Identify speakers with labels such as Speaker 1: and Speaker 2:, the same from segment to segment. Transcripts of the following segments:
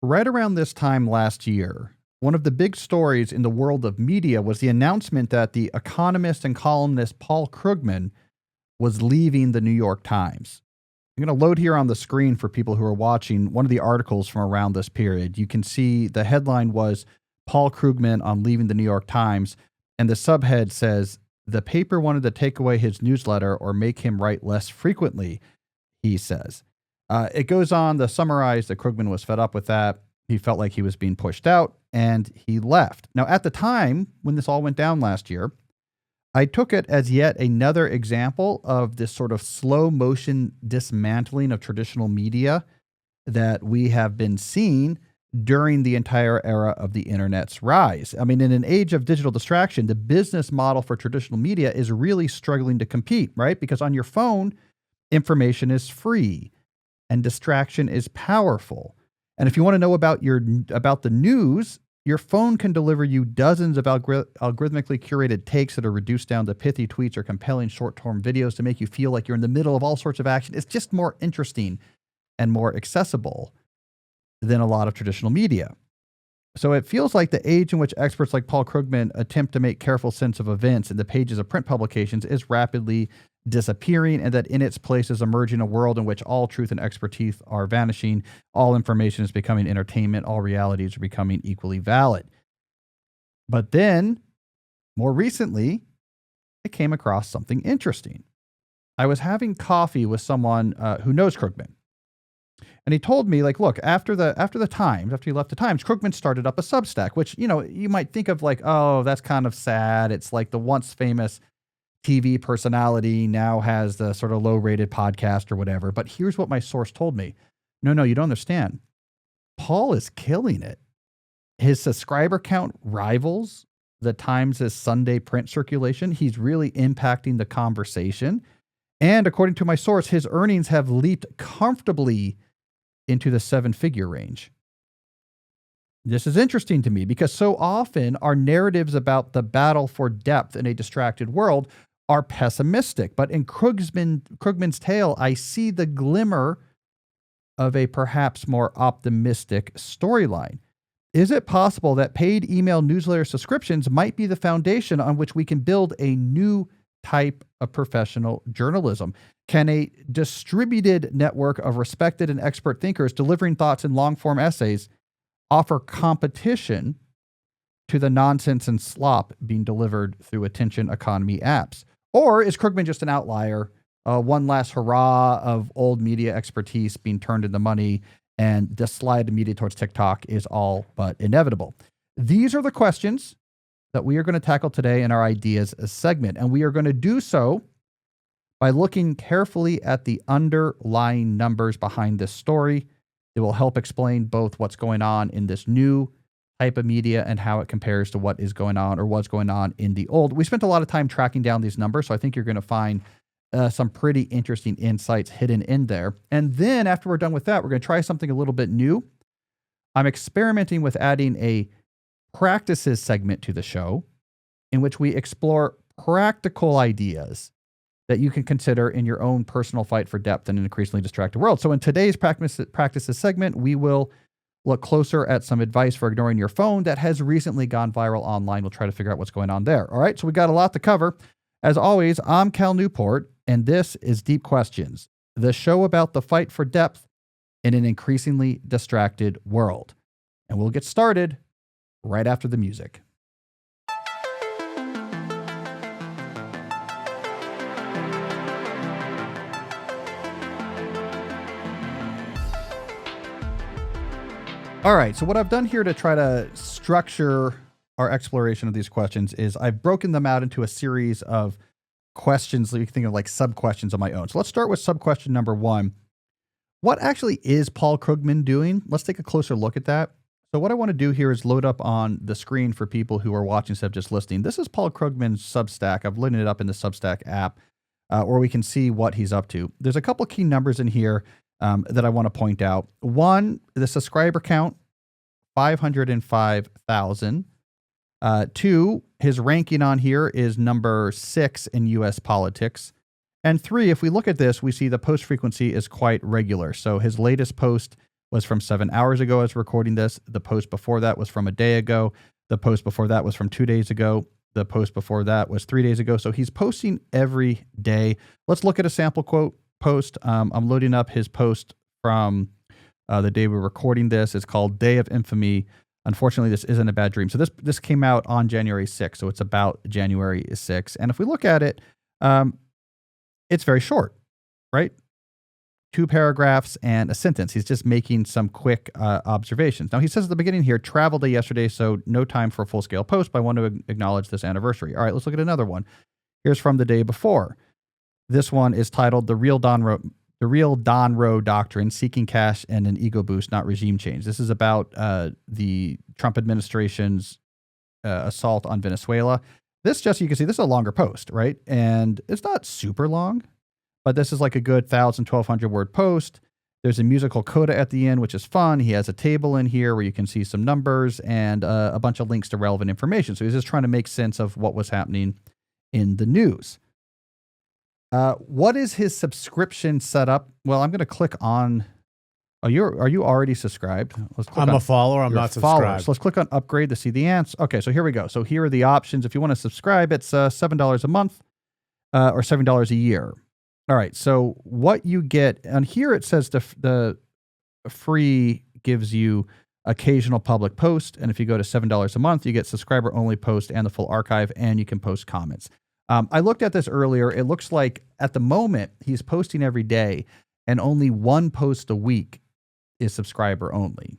Speaker 1: Right around this time last year, one of the big stories in the world of media was the announcement that the economist and columnist Paul Krugman was leaving the New York Times. I'm going to load here on the screen for people who are watching one of the articles from around this period. You can see the headline was Paul Krugman on leaving the New York Times, and the subhead says, "The paper wanted to take away his newsletter or make him write less frequently," he says. It goes on to summarize that Krugman was fed up with that. He felt like he was being pushed out, and he left. Now, at the time, when this all went down last year, I took it as yet another example of this sort of slow motion dismantling of traditional media that we have been seeing during the entire era of the internet's rise. I mean, in an age of digital distraction, the business model for traditional media is really struggling to compete, right? Because on your phone, information is free and distraction is powerful. And if you want to know about the news, your phone can deliver you dozens of algorithmically curated takes that are reduced down to pithy tweets or compelling short-form videos to make you feel like you're in the middle of all sorts of action. It's just more interesting and more accessible than a lot of traditional media. So it feels like the age in which experts like Paul Krugman attempt to make careful sense of events in the pages of print publications is rapidly disappearing, and that in its place is emerging a world in which all truth and expertise are vanishing, all information is becoming entertainment, all realities are becoming equally valid. But then, more recently, I came across something interesting. I was having coffee with someone who knows Krugman. And he told me, like, look, after he left the Times, Krugman started up a Substack, which, you might think of like, oh, that's kind of sad. It's like the once famous TV personality now has the sort of low-rated podcast or whatever. But here's what my source told me. No, you don't understand. Paul is killing it. His subscriber count rivals the Times' Sunday print circulation. He's really impacting the conversation. And according to my source, his earnings have leaped comfortably into the 7-figure range. This is interesting to me because so often our narratives about the battle for depth in a distracted world are pessimistic. But in Krugman's tale, I see the glimmer of a perhaps more optimistic storyline. Is it possible that paid email newsletter subscriptions might be the foundation on which we can build a new type of professional journalism? Can a distributed network of respected and expert thinkers delivering thoughts in long-form essays offer competition to the nonsense and slop being delivered through attention economy apps? Or is Krugman just an outlier, one last hurrah of old media expertise being turned into money, and the slide of media towards TikTok is all but inevitable? These are the questions that we are going to tackle today in our Ideas segment, and we are going to do so by looking carefully at the underlying numbers behind this story. It will help explain both what's going on in this new type of media and how it compares to what is going on or what's going on in the old. We spent a lot of time tracking down these numbers, so I think you're going to find some pretty interesting insights hidden in there. And then after we're done with that, we're going to try something a little bit new. I'm experimenting with adding a practices segment to the show in which we explore practical ideas that you can consider in your own personal fight for depth in an increasingly distracted world. So in today's practices segment, we will look closer at some advice for ignoring your phone that has recently gone viral online. We'll try to figure out what's going on there. All right, so we got a lot to cover. As always, I'm Cal Newport, and this is Deep Questions, the show about the fight for depth in an increasingly distracted world. And we'll get started right after the music. All right, so what I've done here to try to structure our exploration of these questions is I've broken them out into a series of questions that you can think of like sub-questions of my own. So let's start with sub-question number 1. What actually is Paul Krugman doing? Let's take a closer look at that. So what I want to do here is load up on the screen for people who are watching instead of just listening. This is Paul Krugman's Substack. I've loaded it up in the Substack app where we can see what he's up to. There's a couple key numbers in here that I want to point out. 1, the subscriber count, 505,000. 2, his ranking on here is number 6 in U.S. politics. And 3, if we look at this, we see the post frequency is quite regular. So his latest post was from 7 hours ago as recording this. The post before that was from a day ago. The post before that was from 2 days ago. The post before that was 3 days ago. So he's posting every day. Let's look at a sample quote post. I'm loading up his post from the day we're recording this. It's called Day of Infamy. Unfortunately, this isn't a bad dream. So this came out on January 6th. So it's about January 6th. And if we look at it, it's very short, right? 2 paragraphs and a sentence. He's just making some quick observations. Now, he says at the beginning here, travel day yesterday, so no time for a full-scale post, but I want to acknowledge this anniversary. All right, let's look at another one. Here's from the day before. This one is titled The Real Don Roe Doctrine, Seeking Cash and an Ego Boost, Not Regime Change. This is about the Trump administration's assault on Venezuela. This, just you can see, this is a longer post, right? And it's not super long, but this is like a good 1,000, 1,200 word post. There's a musical coda at the end, which is fun. He has a table in here where you can see some numbers and a bunch of links to relevant information. So he's just trying to make sense of what was happening in the news. What is his subscription setup? Well, I'm going to click on. Are you already subscribed?
Speaker 2: I'm a follower. I'm not subscribed.
Speaker 1: So let's click on upgrade to see the answer. Okay, so here we go. So here are the options. If you want to subscribe, it's $7 a month or $7 a year. All right. So what you get, and here it says the free gives you occasional public post, and if you go to $7 a month, you get subscriber only post and the full archive, and you can post comments. I looked at this earlier. It looks like at the moment he's posting every day, and only 1 post a week is subscriber only.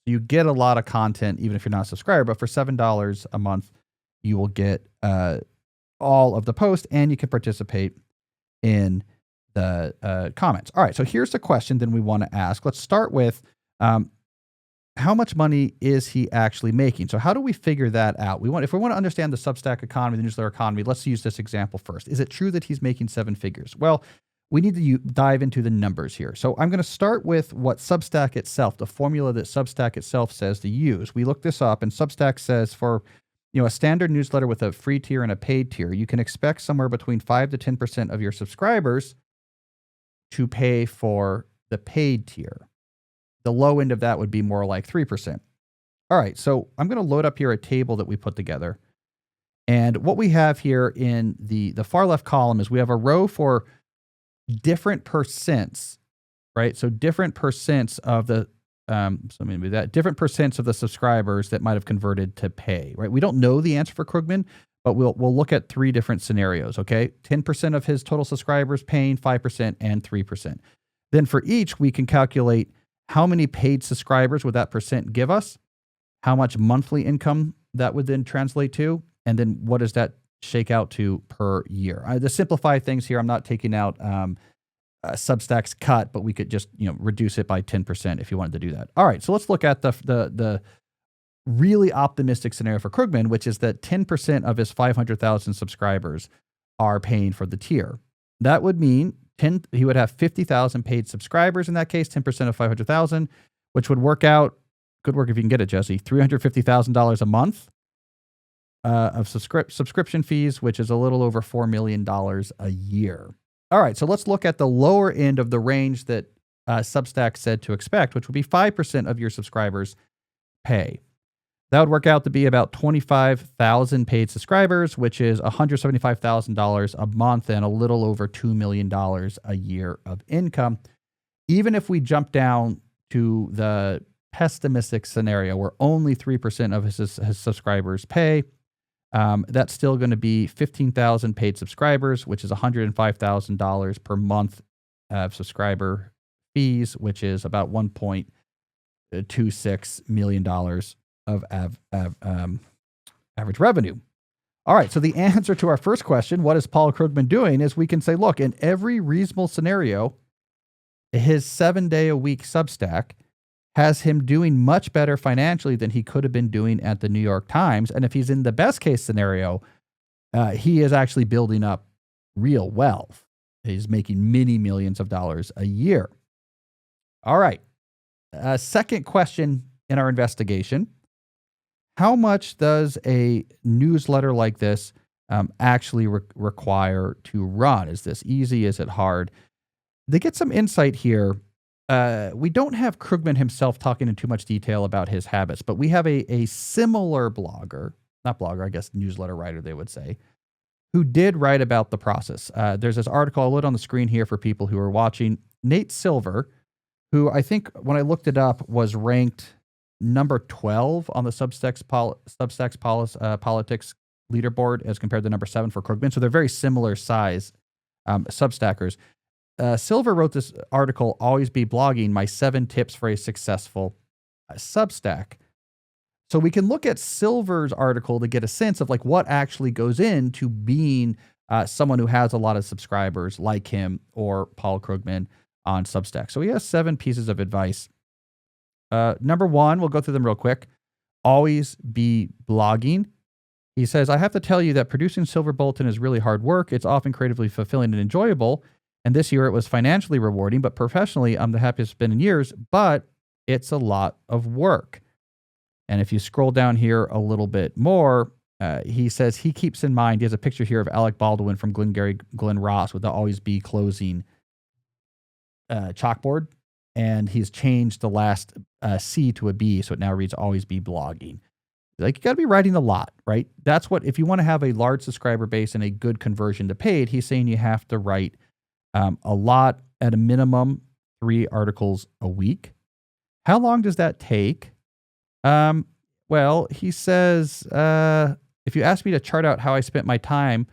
Speaker 1: You get a lot of content even if you're not a subscriber, but for $7 a month, you will get all of the posts, and you can participate in the comments. All right, so here's the question then we want to ask. Let's start with how much money is he actually making? So how do we figure that out? If we want to understand the Substack economy, the newsletter economy, let's use this example first. Is it true that he's making 7 figures? Well, we need to dive into the numbers here. So I'm going to start with what Substack itself, the formula that Substack itself says to use. We looked this up, and Substack says for a standard newsletter with a free tier and a paid tier, you can expect somewhere between 5 to 10% of your subscribers to pay for the paid tier. The low end of that would be more like 3%. All right, so I'm going to load up here a table that we put together. And what we have here in the far left column is we have a row for different percents, right? So different percents of the different percents of the subscribers that might have converted to pay, right? We don't know the answer for Krugman, but we'll look at 3 different scenarios, okay? 10% of his total subscribers paying, 5%, and 3%. Then for each, we can calculate how many paid subscribers would that percent give us, how much monthly income that would then translate to, and then what does that shake out to per year. To simplify things here, I'm not taking out Substack's cut, but we could just reduce it by 10% if you wanted to do that. All right, so let's look at the really optimistic scenario for Krugman, which is that 10% of his 500,000 subscribers are paying for the tier. That would mean he would have 50,000 paid subscribers in that case, 10% of 500,000, which would work out, good work if you can get it, Jesse, $350,000 a month of subscription fees, which is a little over $4 million a year. All right, so let's look at the lower end of the range that Substack said to expect, which would be 5% of your subscribers pay. That would work out to be about 25,000 paid subscribers, which is $175,000 a month and a little over $2 million a year of income. Even if we jump down to the pessimistic scenario where only 3% of his subscribers pay, that's still going to be 15,000 paid subscribers, which is $105,000 per month of subscriber fees, which is about $1.26 million of average revenue. All right, so the answer to our first question, what is Paul Krugman doing, is we can say, look, in every reasonable scenario, his 7-day-a-week Substack has him doing much better financially than he could have been doing at the New York Times. And if he's in the best case scenario, he is actually building up real wealth. He's making many millions of dollars a year. All right. Second question in our investigation. How much does a newsletter like this actually require to run? Is this easy? Is it hard? They get some insight here we don't have Krugman himself talking in too much detail about his habits, but we have a similar blogger, not blogger, I guess newsletter writer, they would say, who did write about the process. There's this article, I'll put on the screen here for people who are watching. Nate Silver, who I think when I looked it up was ranked number 12 on the Substack's politics leaderboard as compared to number 7 for Krugman. So they're very similar size Substackers. Silver wrote this article, Always Be Blogging, My 7 Tips for a Successful Substack. So we can look at Silver's article to get a sense of like what actually goes into being someone who has a lot of subscribers like him or Paul Krugman on Substack. So he has 7 pieces of advice. Number 1, we'll go through them real quick. Always be blogging. He says, I have to tell you that producing Silver Bulletin is really hard work. It's often creatively fulfilling and enjoyable. And this year it was financially rewarding, but professionally, I'm the happiest it's been in years, but it's a lot of work. And if you scroll down here a little bit more, he says he keeps in mind, he has a picture here of Alec Baldwin from Glenn Ross with the Always Be closing chalkboard. And he's changed the last C to a B, so it now reads Always Be Blogging. Like, you got to be writing a lot, right? That's what, if you want to have a large subscriber base and a good conversion to paid, he's saying you have to write a lot, at a minimum 3 articles a week. How long does that take? Well, he says, if you ask me to chart out how I spent my time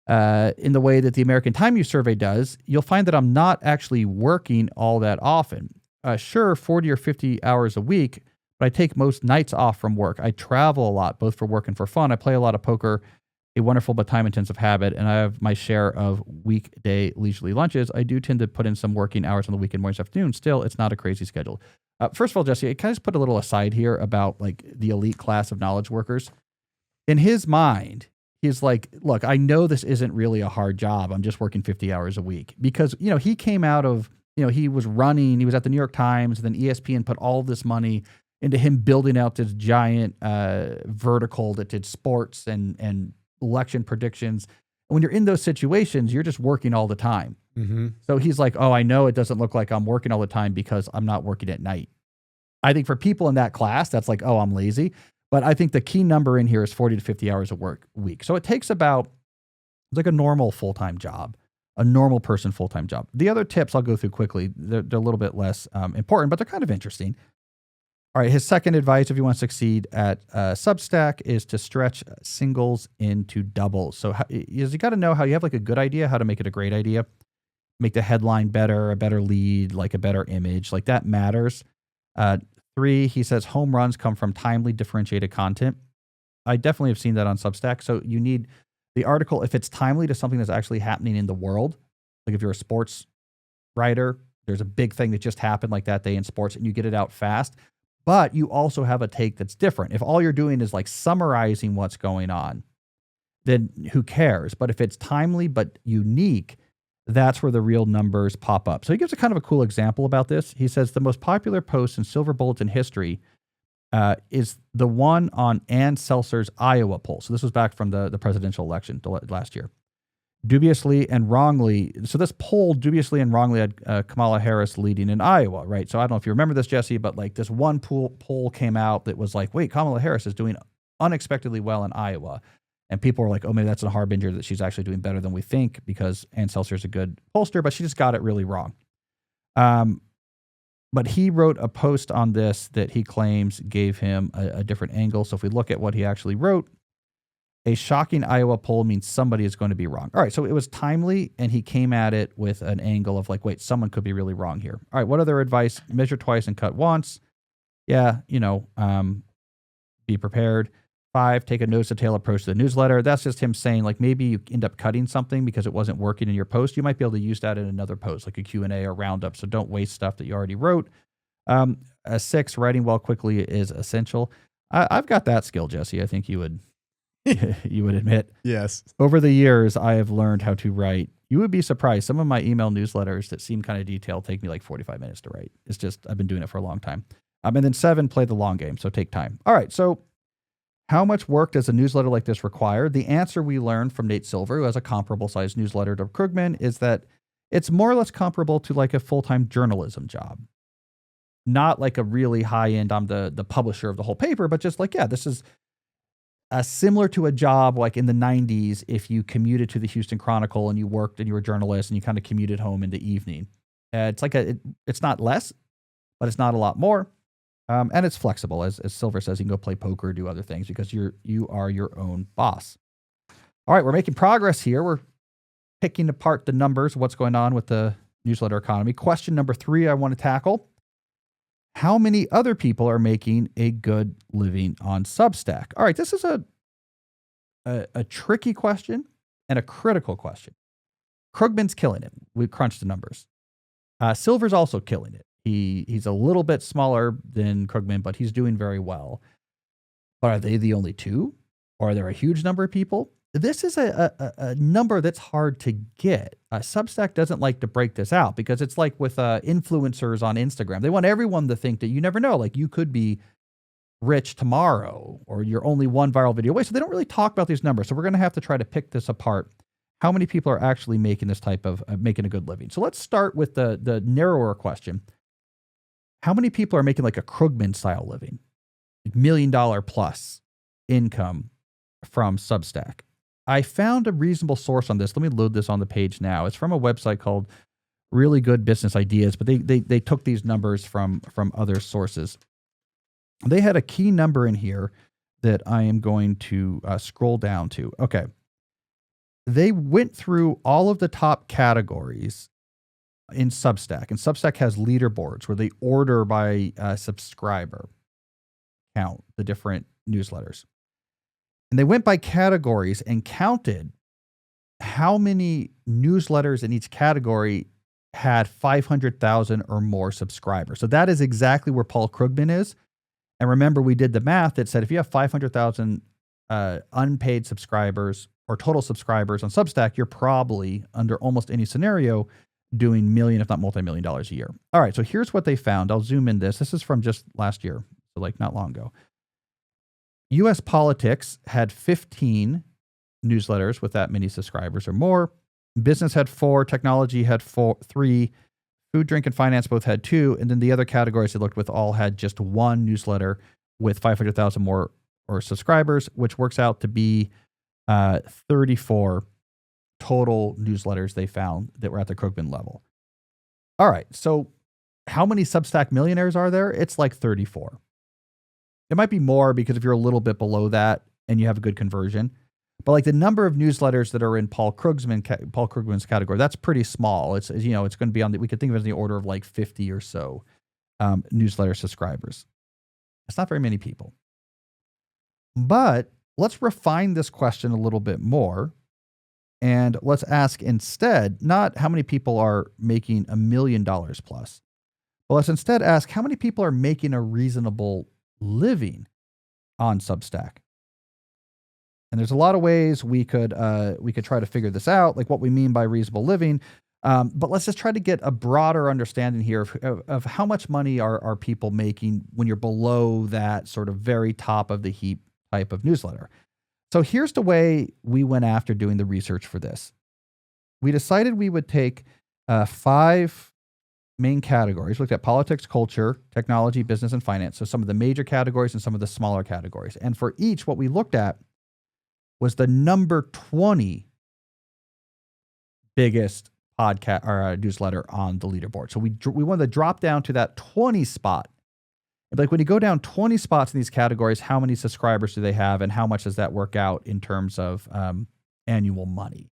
Speaker 1: in the way that the American Time Use Survey does, you'll find that I'm not actually working all that often. Sure, 40 or 50 hours a week, but I take most nights off from work. I travel a lot, both for work and for fun. I play a lot of poker, a wonderful but time-intensive habit, and I have my share of weekday leisurely lunches. I do tend to put in some working hours on the weekend, mornings, afternoons. Still, it's not a crazy schedule. First of all, Jesse, I kind of just put a little aside here about like the elite class of knowledge workers. In his mind, he's like, look, I know this isn't really a hard job. I'm just working 50 hours a week because, you know, he came out of, you know, he was at the New York Times, and then ESPN put all this money into him building out this giant vertical that did sports and election predictions. And when you're in those situations, you're just working all the time. Mm-hmm. So he's like, oh, I know it doesn't look like I'm working all the time because I'm not working at night. I think for people in that class, that's like, oh, I'm lazy. But I think the key number in here is 40 to 50 hours of work a week. So it takes about, it's like a normal full-time job, a normal person full-time job. The other tips I'll go through quickly. They're a little bit less important, but they're kind of interesting. All right, his second advice, if you want to succeed at Substack, is to stretch singles into doubles. So you got to know how you have like a good idea, how to make it a great idea, make the headline better, a better lead, like a better image, like that matters. 3, he says home runs come from timely, differentiated content. I definitely have seen that on Substack. So you need the article, if it's timely to something that's actually happening in the world, like if you're a sports writer, there's a big thing that just happened like that day in sports and you get it out fast. But you also have a take that's different. If all you're doing is like summarizing what's going on, then who cares? But if it's timely but unique, that's where the real numbers pop up. So he gives a kind of a cool example about this. He says the most popular post in Silver Bulletin history is the one on Ann Seltzer's Iowa poll. So this was back from the presidential election last year. Dubiously and wrongly, so this poll dubiously and wrongly had Kamala Harris leading in Iowa, right? So I don't know if you remember this, Jesse, but like this one poll came out that was like, wait, Kamala Harris is doing unexpectedly well in Iowa. And people were like, oh, maybe that's a harbinger that she's actually doing better than we think because Ann Seltzer is a good pollster, but she just got it really wrong. But he wrote a post on this that he claims gave him a different angle. So if we look at what he actually wrote, a shocking Iowa poll means somebody is going to be wrong. All right, so it was timely, and he came at it with an angle of like, wait, someone could be really wrong here. All right, what other advice? Measure twice and cut once. Yeah, be prepared. 5, take a nose-to-tail approach to the newsletter. That's just him saying, like, maybe you end up cutting something because it wasn't working in your post. You might be able to use that in another post, like a Q&A or roundup, so don't waste stuff that you already wrote. 6, writing well quickly is essential. I've got that skill, Jesse. I think you would you would admit.
Speaker 2: Yes.
Speaker 1: Over the years, I have learned how to write. You would be surprised. Some of my email newsletters that seem kind of detailed take me like 45 minutes to write. It's just, I've been doing it for a long time. And then 7, play the long game, so take time. All right, so how much work does a newsletter like this require? The answer we learned from Nate Silver, who has a comparable sized newsletter to Krugman, is that It's more or less comparable to like a full-time journalism job. Not like a really high-end, I'm the publisher of the whole paper, but just like, yeah, this is similar to a job like in the 90s if you commuted to the Houston Chronicle and you worked and you were a journalist and you kind of commuted home in the evening. It's like it's not less, but it's not a lot more. And it's flexible. As Silver says, you can go play poker, do other things because you are your own boss. All right, we're making progress here. We're picking apart the numbers, what's going on with the newsletter economy. Question number 3 I want to tackle. How many other people are making a good living on Substack? All right, this is a tricky question and a critical question. Krugman's killing it. We've crunched the numbers. Silver's also killing it. He's a little bit smaller than Krugman, but he's doing very well. But are they the only two? Or are there a huge number of people? This is a number that's hard to get. Substack doesn't like to break this out because it's like with influencers on Instagram. They want everyone to think that you never know. Like you could be rich tomorrow or you're only one viral video away. So they don't really talk about these numbers. So we're going to have to try to pick this apart. How many people are actually making this type of making a good living? So let's start with the narrower question. How many people are making like a Krugman style living? Like $1 million plus income from Substack. I found a reasonable source on this. Let me load this on the page now. It's from a website called Really Good Business Ideas, but they took these numbers from other sources. They had a key number in here that I am going to scroll down to. Okay. They went through all of the top categories in Substack, and Substack has leaderboards where they order by subscriber count the different newsletters. And they went by categories and counted how many newsletters in each category had 500,000 or more subscribers. So that is exactly where Paul Krugman is. And remember, we did the math that said if you have 500,000 unpaid subscribers or total subscribers on Substack, you're probably, under almost any scenario, doing million, if not multi-million dollars a year. All right, so here's what they found. I'll zoom in this. This is from just last year, so like not long ago. U.S. politics had 15 newsletters with that many subscribers or more. Business had 4. Technology had 3. Food, drink, and finance both had 2. And then the other categories they looked with all had just 1 newsletter with 500,000 more or subscribers, which works out to be 34 total newsletters they found that were at the Krugman level. All right, so how many Substack millionaires are there? It's like 34. It might be more because if you're a little bit below that and you have a good conversion, but like the number of newsletters that are in Paul Krugman's category, that's pretty small. It's going to be we could think of it as the order of like 50 or so newsletter subscribers. It's not very many people. But let's refine this question a little bit more. And let's ask instead, not how many people are making $1 million plus, but let's instead ask how many people are making a reasonable living on Substack. And there's a lot of ways we could try to figure this out, like what we mean by reasonable living. But let's just try to get a broader understanding here of how much money are people making when you're below that sort of very top of the heap type of newsletter. So here's the way we went after doing the research for this. We decided we would take 5 main categories. We looked at politics, culture, technology, business, and finance. So some of the major categories and some of the smaller categories. And for each, what we looked at was the number 20 biggest podcast or newsletter on the leaderboard. So we wanted to drop down to that 20 spot. Like when you go down 20 spots in these categories, how many subscribers do they have and how much does that work out in terms of annual money?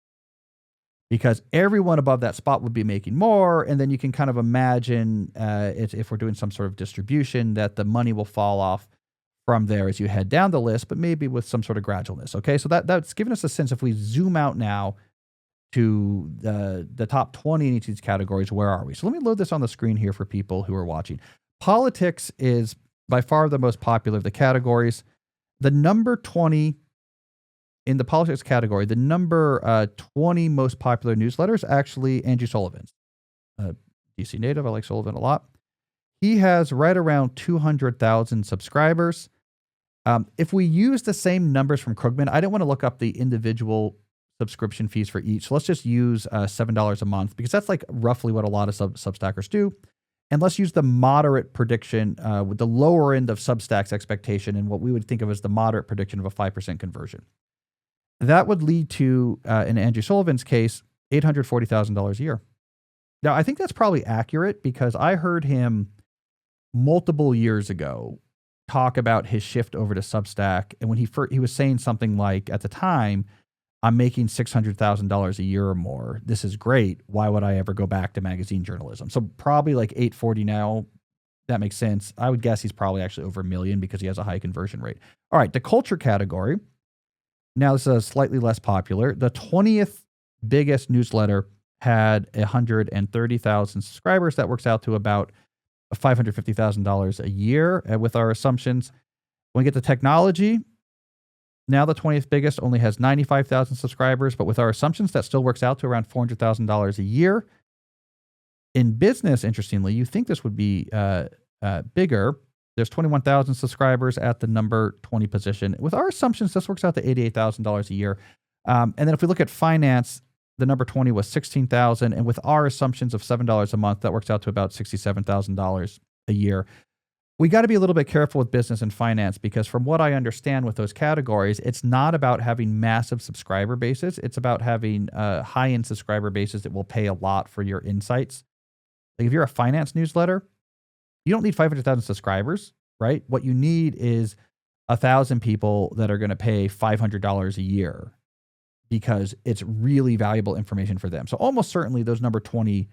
Speaker 1: Because everyone above that spot would be making more. And then you can kind of imagine if we're doing some sort of distribution that the money will fall off from there as you head down the list, but maybe with some sort of gradualness. Okay, so that's giving us a sense. If we zoom out now to the top 20 in each of these categories, where are we? So let me load this on the screen here for people who are watching. Politics is by far the most popular of the categories. The number 20 in the politics category, the number 20 most popular newsletters, actually Andrew Sullivan's. DC native, I like Sullivan a lot. He has right around 200,000 subscribers. If we use the same numbers from Krugman, I didn't want to look up the individual subscription fees for each. So let's just use $7 a month because that's like roughly what a lot of Substackers do. And let's use the moderate prediction with the lower end of Substack's expectation and what we would think of as the moderate prediction of a 5% conversion. That would lead to, in Andrew Sullivan's case, $840,000 a year. Now, I think that's probably accurate because I heard him multiple years ago talk about his shift over to Substack. And when he was saying something like, at the time, I'm making $600,000 a year or more. This is great. Why would I ever go back to magazine journalism? So probably like 840 now. That makes sense. I would guess he's probably actually over $1 million because he has a high conversion rate. All right, the culture category. Now this is slightly less popular. The 20th biggest newsletter had 130,000 subscribers. That works out to about $550,000 a year with our assumptions. When we get to technology, now the 20th biggest only has 95,000 subscribers, but with our assumptions, that still works out to around $400,000 a year. In business, interestingly, you think this would be bigger. There's 21,000 subscribers at the number 20 position. With our assumptions, this works out to $88,000 a year. And then if we look at finance, the number 20 was 16,000. And with our assumptions of $7 a month, that works out to about $67,000 a year. We got to be a little bit careful with business and finance because from what I understand with those categories, it's not about having massive subscriber bases. It's about having high-end subscriber bases that will pay a lot for your insights. Like if you're a finance newsletter, you don't need 500,000 subscribers, right? What you need is 1,000 people that are going to pay $500 a year because it's really valuable information for them. So almost certainly those number 20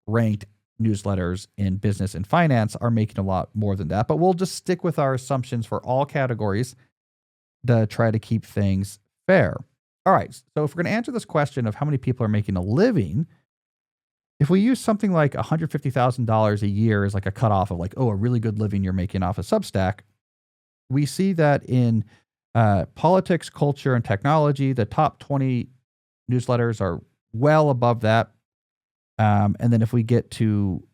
Speaker 1: ranked newsletters in business and finance are making a lot more than that, but we'll just stick with our assumptions for all categories to try to keep things fair. All right. So if we're going to answer this question of how many people are making a living, if we use something like $150,000 a year as like a cutoff of like, oh, a really good living you're making off of Substack, we see that in politics, culture, and technology, the top 20 newsletters are well above that. And then if we get to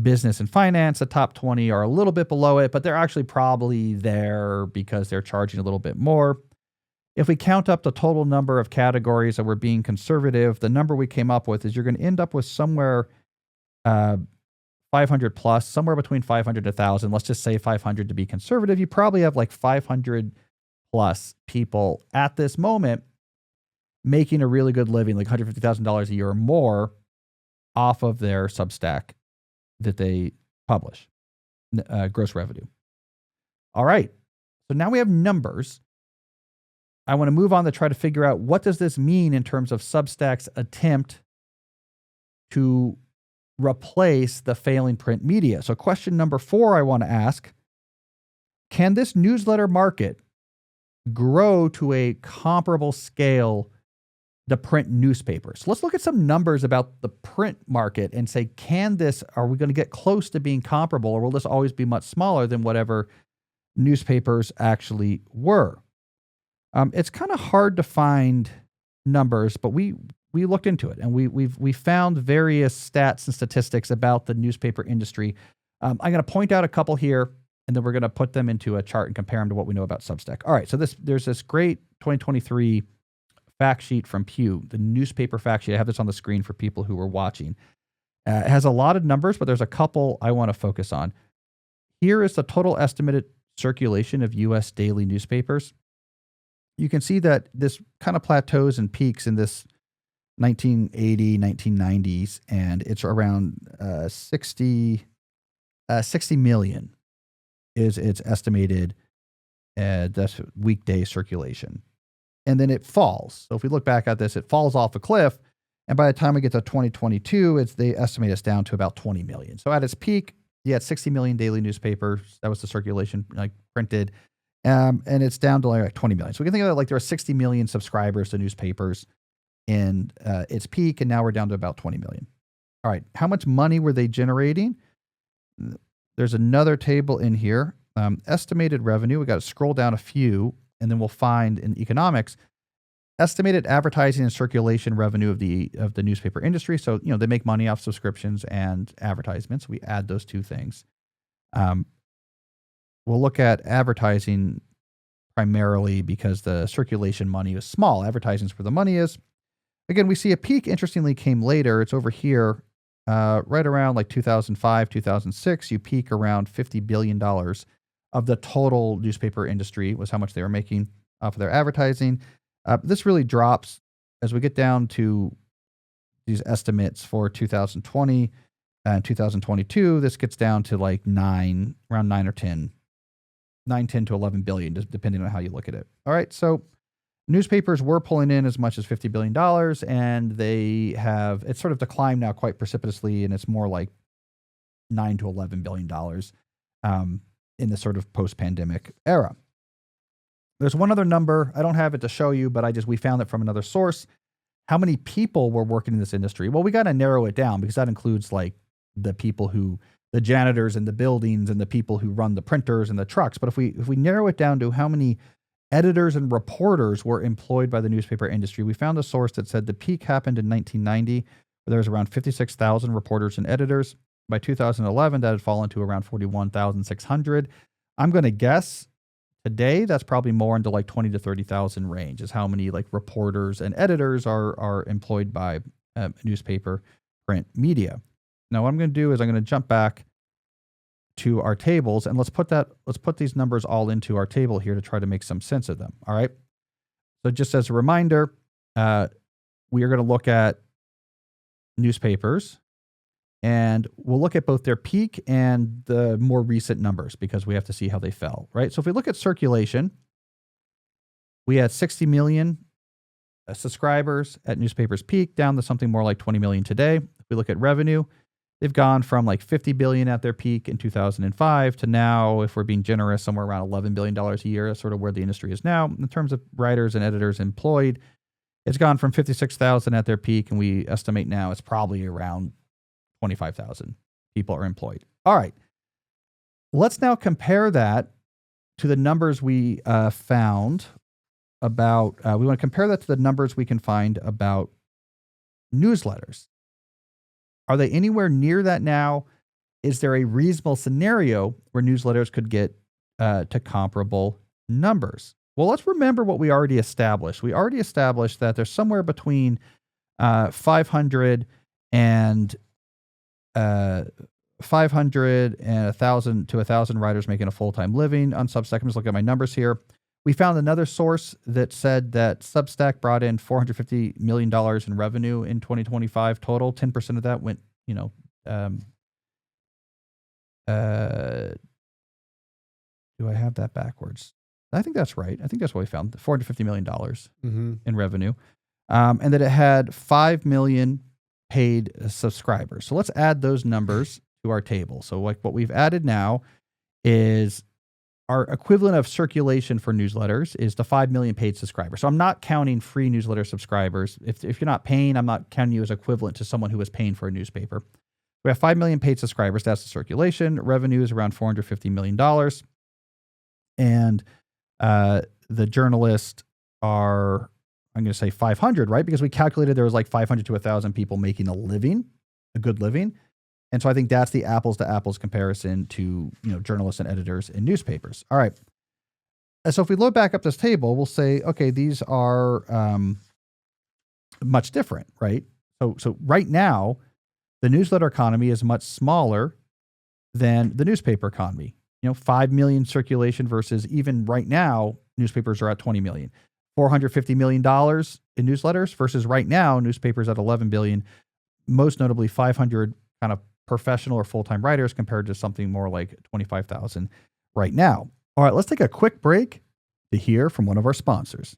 Speaker 1: business and finance, the top 20 are a little bit below it, but they're actually probably there because they're charging a little bit more. If we count up the total number of categories that we're being conservative, the number we came up with is you're going to end up with somewhere 500 plus, somewhere between 500 to 1,000. Let's just say 500 to be conservative. You probably have like 500 plus people at this moment making a really good living, like $150,000 a year or more off of their Substack that they publish, gross revenue. All right. So now we have numbers. I want to move on to try to figure out what does this mean in terms of Substack's attempt to replace the failing print media. So question number 4 I want to ask, can this newsletter market grow to a comparable scale to print newspapers? So let's look at some numbers about the print market and say, are we going to get close to being comparable, or will this always be much smaller than whatever newspapers actually were? It's kind of hard to find numbers, but we looked into it and we found various stats and statistics about the newspaper industry. I'm going to point out a couple here, and then we're going to put them into a chart and compare them to what we know about Substack. All right, so there's this great 2023 fact sheet from Pew, the newspaper fact sheet. I have this on the screen for people who are watching. It has a lot of numbers, but there's a couple I want to focus on. Here is the total estimated circulation of U.S. daily newspapers. You can see that this kind of plateaus and peaks in this 1980, 1990s, and it's around 60 million is its estimated that's weekday circulation. And then it falls. So if we look back at this, it falls off a cliff. And by the time we get to 2022, they estimate it's down to about 20 million. So at its peak, you had 60 million daily newspapers. That was the circulation, like printed. And it's down to like 20 million. So we can think of it like there are 60 million subscribers to newspapers in its peak, and now we're down to about 20 million. All right, how much money were they generating? There's another table in here. Estimated revenue, we got to scroll down a few, and then we'll find in economics, estimated advertising and circulation revenue of the newspaper industry. So, they make money off subscriptions and advertisements. We add those two things. We'll look at advertising primarily because the circulation money is small. Advertising is where the money is. Again, we see a peak, interestingly, came later. It's over here, right around like 2005, 2006. You peak around $50 billion of the total newspaper industry was how much they were making off of their advertising. This really drops as we get down to these estimates for 2020 and 2022. This gets down to like around 9 or 10, 10 to 11 billion, just depending on how you look at it. All right. So newspapers were pulling in as much as $50 billion, and it's sort of declined now quite precipitously, and it's more like $9 to $11 billion in the sort of post-pandemic era. There's one other number. I don't have it to show you, but we found it from another source. How many people were working in this industry? Well, we got to narrow it down because that includes like the janitors in the buildings and the people who run the printers and the trucks. But if we narrow it down to how many editors and reporters were employed by the newspaper industry, we found a source that said the peak happened in 1990, where there was around 56,000 reporters and editors. By 2011, that had fallen to around 41,600. I'm going to guess today that's probably more into like 20 to 30,000 range is how many like reporters and editors are employed by newspaper print media. Now, what I'm going to do is I'm going to jump back to our tables, and let's put these numbers all into our table here to try to make some sense of them. All right. So just as a reminder, we are going to look at newspapers, and we'll look at both their peak and the more recent numbers because we have to see how they fell, right? So if we look at circulation, we had 60 million subscribers at newspapers' peak, down to something more like 20 million today. If we look at revenue, they've gone from like 50 billion at their peak in 2005 to now, if we're being generous, somewhere around $11 billion a year. That's sort of where the industry is now. In terms of writers and editors employed, it's gone from 56,000 at their peak, and we estimate now it's probably around 25,000 people are employed. All right. Let's now compare that to the numbers we found about, we want to compare that to the numbers we can find about newsletters. Are they anywhere near that now? Is there a reasonable scenario where newsletters could get to comparable numbers? Well, let's remember what we already established. We already established that there's somewhere between 500 and 1,000 to 1,000 writers making a full-time living on Substack. I'm just looking at my numbers here. We found another source that said that Substack brought in $450 million in revenue in 2025 total. 10% of that went, do I have that backwards? I think that's right. I think that's what we found, $450 million in revenue. And that it had 5 million paid subscribers. So let's add those numbers to our table. So like what we've added now is our equivalent of circulation for newsletters is the 5 million paid subscribers. So I'm not counting free newsletter subscribers. If you're not paying, I'm not counting you as equivalent to someone who is paying for a newspaper. We have 5 million paid subscribers. That's the circulation. Revenue is around $450 million. And the journalists are, I'm going to say 500, right? Because we calculated there was like 500 to 1,000 people making a good living. And so I think that's the apples to apples comparison to, journalists and editors in newspapers. All right. So if we load back up this table, we'll say, okay, these are much different, right? So right now, the newsletter economy is much smaller than the newspaper economy. 5 million circulation versus even right now, newspapers are at 20 million. $450 million in newsletters versus right now, newspapers at 11 billion, most notably 500 kind of professional or full-time writers compared to something more like 25,000 right now. All right, let's take a quick break to hear from one of our sponsors.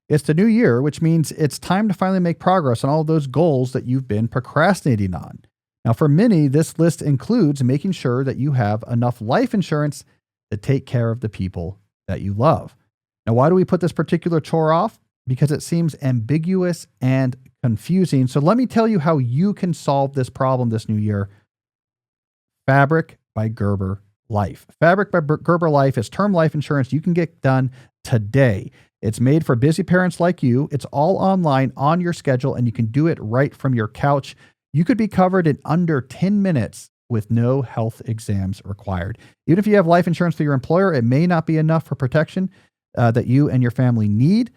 Speaker 1: It's the new year, which means it's time to finally make progress on all those goals that you've been procrastinating on. Now, for many, this list includes making sure that you have enough life insurance to take care of the people that you love. Now, why do we put this particular chore off? Because it seems ambiguous and confusing. So let me tell you how you can solve this problem this new year. Fabric by Gerber Life. Fabric by Gerber Life is term life insurance you can get done today. It's made for busy parents like you. It's all online on your schedule, and you can do it right from your couch. You could be covered in under 10 minutes with no health exams required. Even if you have life insurance through your employer, it may not be enough for protection that you and your family need.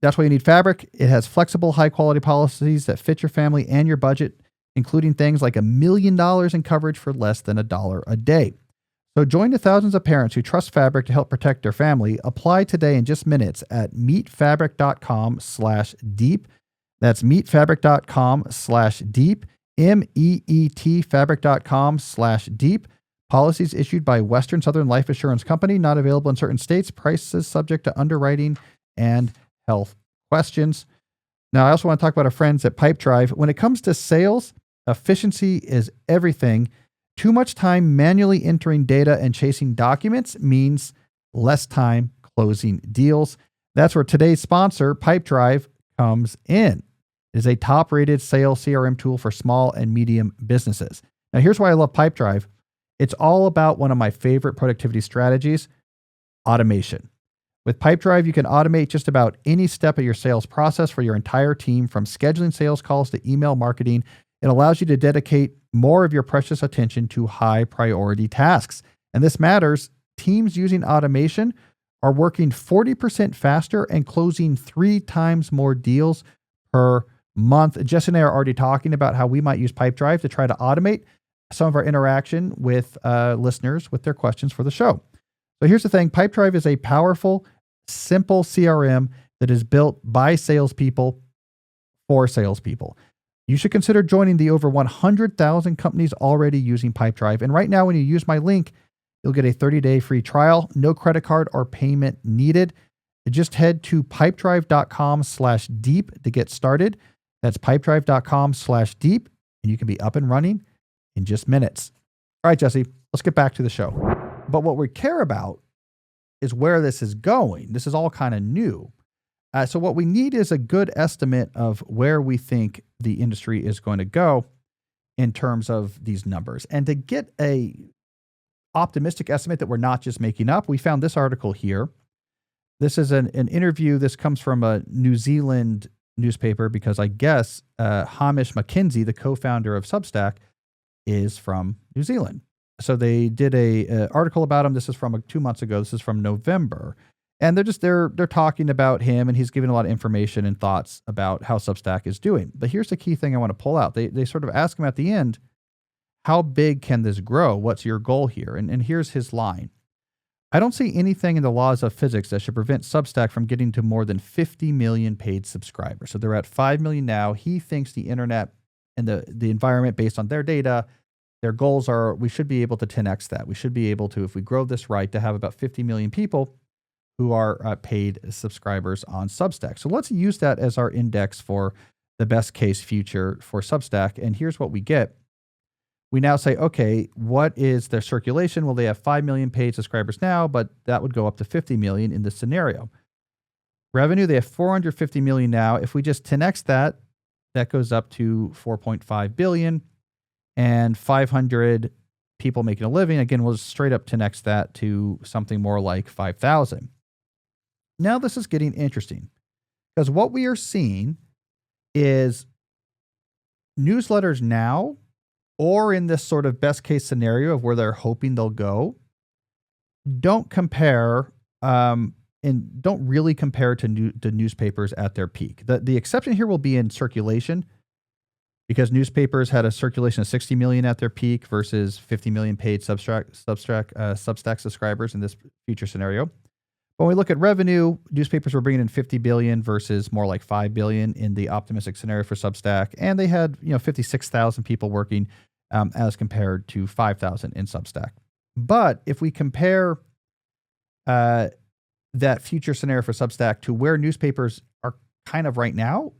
Speaker 1: That's why you need Fabric. It has flexible, high-quality policies that fit your family and your budget, including things like $1 million in coverage for less than $1 a day. So join the thousands of parents who trust Fabric to help protect their family. Apply today in just minutes at meetfabric.com/deep. That's meetfabric.com/deep, MEET fabric.com/deep. Policies issued by Western Southern Life Assurance Company, not available in certain states. Prices subject to underwriting and health questions. Now, I also want to talk about our friends at Pipedrive. When it comes to sales, efficiency is everything. Too much time manually entering data and chasing documents means less time closing deals. That's where today's sponsor, Pipedrive, comes in. It is a top-rated sales CRM tool for small and medium businesses. Now, here's why I love Pipedrive. It's all about one of my favorite productivity strategies, automation. With Pipedrive, you can automate just about any step of your sales process for your entire team, from scheduling sales calls to email marketing. It allows you to dedicate more of your precious attention to high priority tasks. And this matters. Teams using automation are working 40% faster and closing 3 times more deals per month. Jess and I are already talking about how we might use Pipedrive to try to automate some of our interaction with listeners with their questions for the show. So here's the thing. Pipedrive is a powerful, simple CRM that is built by salespeople for salespeople. You should consider joining the over 100,000 companies already using Pipedrive. And right now, when you use my link, you'll get a 30-day free trial, no credit card or payment needed. Just head to pipedrive.com/deep to get started. That's pipedrive.com/deep, and you can be up and running in just minutes. All right, Jesse, let's get back to the show. But what we care about is where this is going. This is all kind of new. So what we need is a good estimate of where we think the industry is going to go in terms of these numbers. And to get a optimistic estimate that we're not just making up, we found this article here. This is an interview. This comes from a New Zealand newspaper because I guess Hamish McKenzie, the co-founder of Substack, is from New Zealand. So they did a article about him. This is from 2 months ago. This is from November. And they're talking about him, and he's giving a lot of information and thoughts about how Substack is doing. But here's the key thing I want to pull out. They sort of ask him at the end, how big can this grow? What's your goal here? And here's his line. I don't see anything in the laws of physics that should prevent Substack from getting to more than 50 million paid subscribers. So they're at 5 million now. He thinks the internet and the environment based on their data, their goals are, we should be able to 10x that. We should be able to, if we grow this right, to have about 50 million people who are paid subscribers on Substack. So let's use that as our index for the best case future for Substack. And here's what we get. We now say, okay, what is their circulation? Well, they have 5 million paid subscribers now, but that would go up to 50 million in this scenario. Revenue, they have 450 million now. If we just 10x that, that goes up to 4.5 billion, and 500 people making a living. Again, we'll just straight up 10x that to something more like 5,000. Now this is getting interesting because what we are seeing is newsletters now, or in this sort of best case scenario of where they're hoping they'll go, don't compare and don't really compare to the newspapers at their peak. The exception here will be in circulation, because newspapers had a circulation of 60 million at their peak versus 50 million paid Substack subscribers in this future scenario. When we look at revenue, newspapers were bringing in 50 billion versus more like 5 billion in the optimistic scenario for Substack. And they had, 56,000 people working as compared to 5,000 in Substack. But if we compare that future scenario for Substack to where newspapers are kind of right now,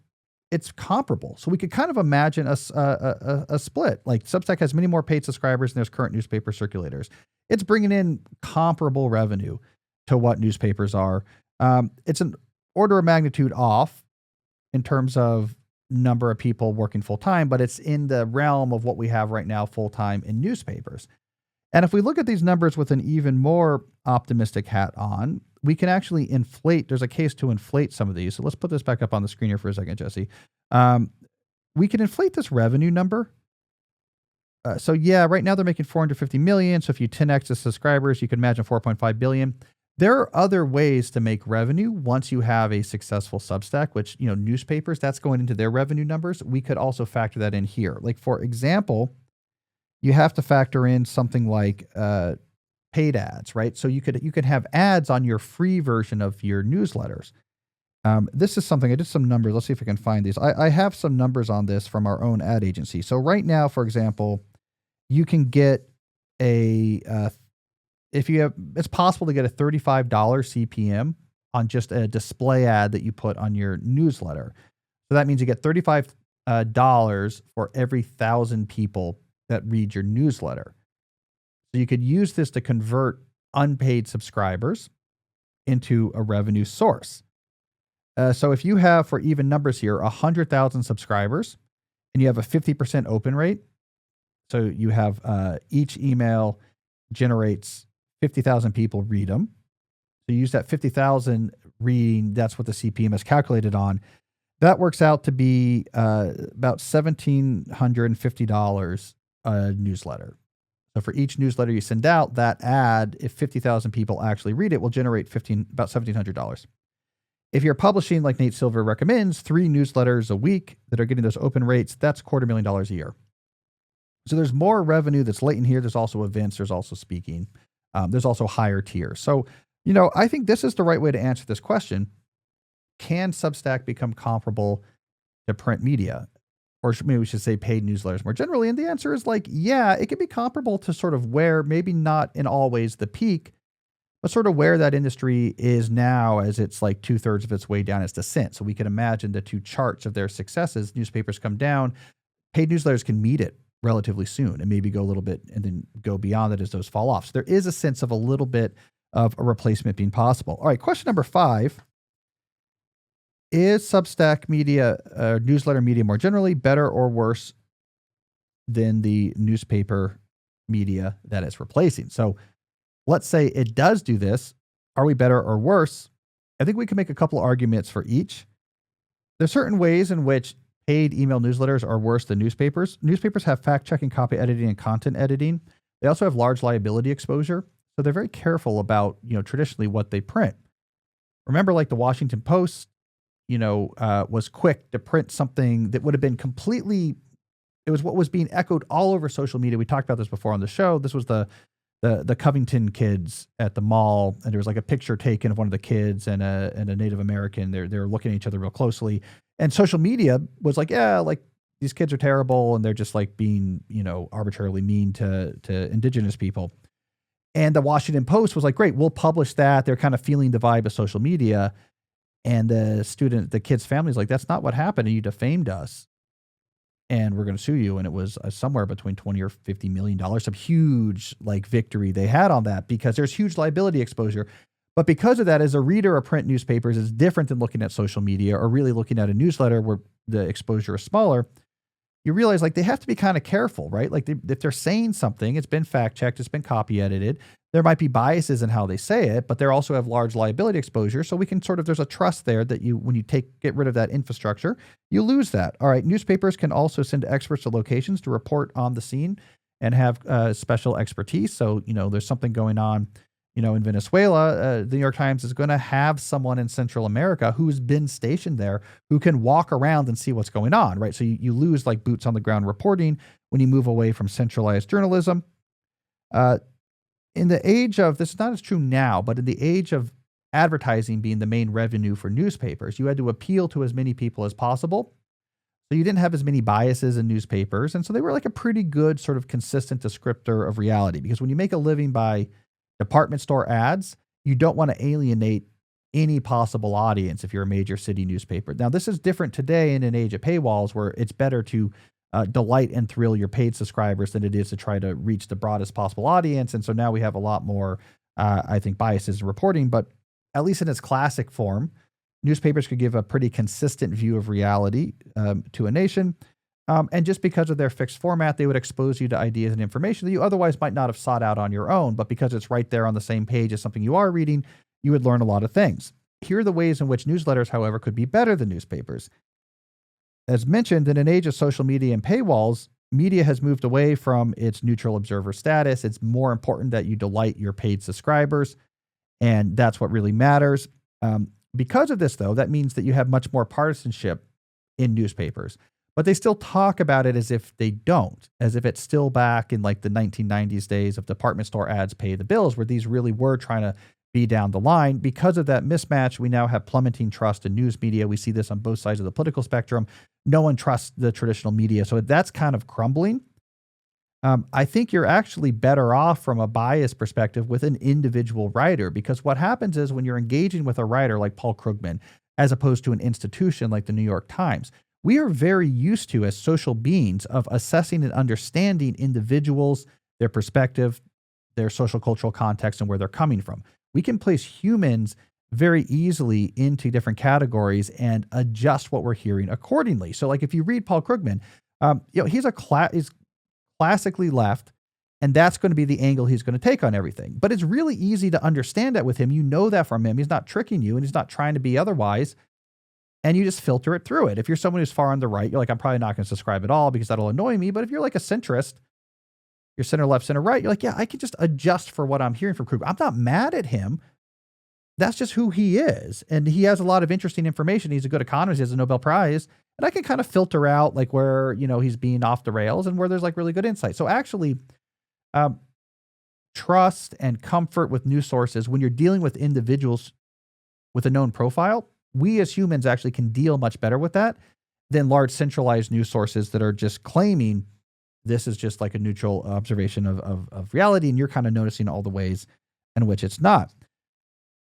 Speaker 1: it's comparable. So we could kind of imagine a split. Like Substack has many more paid subscribers than there's current newspaper circulators. It's bringing in comparable revenue to what newspapers are. It's an order of magnitude off in terms of number of people working full time, but it's in the realm of what we have right now full time in newspapers. And if we look at these numbers with an even more optimistic hat on, we can actually inflate. There's a case to inflate some of these. So let's put this back up on the screen here for a second, Jesse. We can inflate this revenue number. So yeah, right now they're making 450 million. So if you 10x the subscribers, you can imagine 4.5 billion. There are other ways to make revenue once you have a successful Substack, which, newspapers, that's going into their revenue numbers. We could also factor that in here. Like, for example, you have to factor in something like paid ads, right? So you could have ads on your free version of your newsletters. This is something, I did some numbers. Let's see if I can find these. I have some numbers on this from our own ad agency. So right now, for example, you can get it's possible to get a $35 CPM on just a display ad that you put on your newsletter. So that means you get $35 for every 1,000 people that read your newsletter. So you could use this to convert unpaid subscribers into a revenue source. So if you have, for even numbers here, 100,000 subscribers and you have a 50% open rate, so you have each email generates 50,000 people read them. So you use that 50,000 reading, that's what the CPM is calculated on. That works out to be about $1,750 a newsletter. So for each newsletter you send out, that ad, if 50,000 people actually read it, will generate about $1,700. If you're publishing, like Nate Silver recommends, 3 newsletters a week that are getting those open rates, that's $250,000 a year. So there's more revenue that's latent here. There's also events. There's also speaking. There's also higher tiers. So, I think this is the right way to answer this question. Can Substack become comparable to print media? Or maybe we should say paid newsletters more generally. And the answer is yeah, it can be comparable to sort of where, maybe not in all ways the peak, but sort of where that industry is now, as it's like 2/3 of its way down its descent. So we can imagine the two charts of their successes. Newspapers come down. Paid newsletters can meet it relatively soon and maybe go a little bit and then go beyond it as those fall off. So there is a sense of a little bit of a replacement being possible. All right, question number 5. Is Substack media, newsletter media more generally, better or worse than the newspaper media that it's replacing? So let's say it does do this. Are we better or worse? I think we can make a couple of arguments for each. There's certain ways in which paid email newsletters are worse than newspapers. Newspapers have fact-checking, copy editing, and content editing. They also have large liability exposure. So they're very careful about, traditionally what they print. Remember, like the Washington Post, was quick to print something that would have been it was what was being echoed all over social media. We talked about this before on the show. This was the Covington kids at the mall, and there was like a picture taken of one of the kids and a Native American. They're looking at each other real closely. And social media was like, yeah, like these kids are terrible and they're just like being, arbitrarily mean to indigenous people. And the Washington Post was like, great, we'll publish that. They're kind of feeling the vibe of social media. And the kid's family is like, that's not what happened. And you defamed us and we're going to sue you. And it was somewhere between $20 or $50 million, some huge victory they had on that because there's huge liability exposure. But because of that, as a reader of print newspapers is different than looking at social media or really looking at a newsletter where the exposure is smaller. You realize they have to be kind of careful, right? If they're saying something, it's been fact checked, it's been copy edited. There might be biases in how they say it, but they also have large liability exposure. So we can there's a trust there that when you get rid of that infrastructure, you lose that. All right. Newspapers can also send experts to locations to report on the scene and have special expertise. So, there's something going on. In Venezuela, the New York Times is going to have someone in Central America who's been stationed there who can walk around and see what's going on, right? So you lose boots on the ground reporting when you move away from centralized journalism. In the age of, this is not as true now, but in the age of advertising being the main revenue for newspapers, you had to appeal to as many people as possible. So you didn't have as many biases in newspapers. And so they were a pretty good sort of consistent descriptor of reality, because when you make a living by department store ads, you don't want to alienate any possible audience if you're a major city newspaper. Now, this is different today in an age of paywalls where it's better to delight and thrill your paid subscribers than it is to try to reach the broadest possible audience. And so now we have a lot more, I think, biases in reporting, but at least in its classic form, newspapers could give a pretty consistent view of reality to a nation. And just because of their fixed format, they would expose you to ideas and information that you otherwise might not have sought out on your own. But because it's right there on the same page as something you are reading, you would learn a lot of things. Here are the ways in which newsletters, however, could be better than newspapers. As mentioned, in an age of social media and paywalls, media has moved away from its neutral observer status. It's more important that you delight your paid subscribers. And that's what really matters. Because of this, though, that means that you have much more partisanship in newspapers. But they still talk about it as if they don't, as if it's still back in like the 1990s days of department store ads pay the bills, where these really were trying to be down the line. Because of that mismatch, we now have plummeting trust in news media. We see this on both sides of the political spectrum. No one trusts the traditional media. So that's kind of crumbling. I think you're actually better off from a bias perspective with an individual writer, because what happens is when you're engaging with a writer like Paul Krugman, as opposed to an institution like the New York Times, we are very used to, as social beings, of assessing and understanding individuals, their perspective, their social cultural context, and where they're coming from. We can place humans very easily into different categories and adjust what we're hearing accordingly. So like if you read Paul Krugman, he's he's classically left, and that's going to be the angle he's going to take on everything. But it's really easy to understand that with him. You know that from him. He's not tricking you, and he's not trying to be otherwise. And you just filter it through it. If you're someone who's far on the right, you're like, I'm probably not going to subscribe at all because that'll annoy me. But if you're like a centrist, you're center left, center right, you're like, yeah, I can just adjust for what I'm hearing from Krugman. I'm not mad at him. That's just who he is. And he has a lot of interesting information. He's a good economist. He has a Nobel Prize. And I can kind of filter out like where, he's being off the rails and where there's like really good insight. So actually, trust and comfort with news sources, when you're dealing with individuals with a known profile, we as humans actually can deal much better with that than large centralized news sources that are just claiming this is just like a neutral observation of reality. And you're kind of noticing all the ways in which it's not.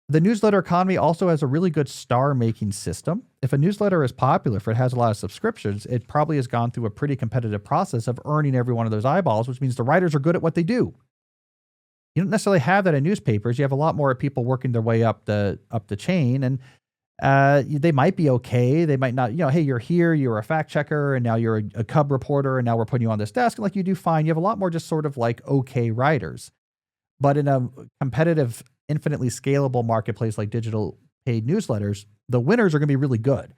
Speaker 1: The newsletter economy also has a really good star-making system. If a newsletter is popular, if it has a lot of subscriptions, it probably has gone through a pretty competitive process of earning every one of those eyeballs, which means the writers are good at what they do. You don't necessarily have that in newspapers. You have a lot more people working their way up the chain, and they might be okay. They might not, hey, you're here, you're a fact checker, and now you're a cub reporter, and now we're putting you on this desk. And like you do fine. You have a lot more just sort of like okay writers. But in a competitive, infinitely scalable marketplace like digital paid newsletters, the winners are going to be really good.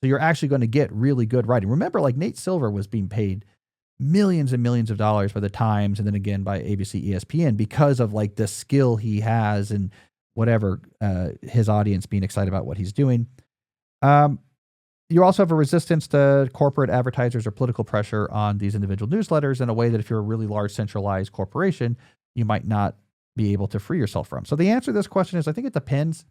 Speaker 1: So you're actually going to get really good writing. Remember, like Nate Silver was being paid millions and millions of dollars by the Times and then again by ABC, ESPN because of like the skill he has and whatever, his audience being excited about what he's doing. You also have a resistance to corporate advertisers or political pressure on these individual newsletters in a way that if you're a really large centralized corporation, you might not be able to free yourself from. So the answer to this question is, I think it depends.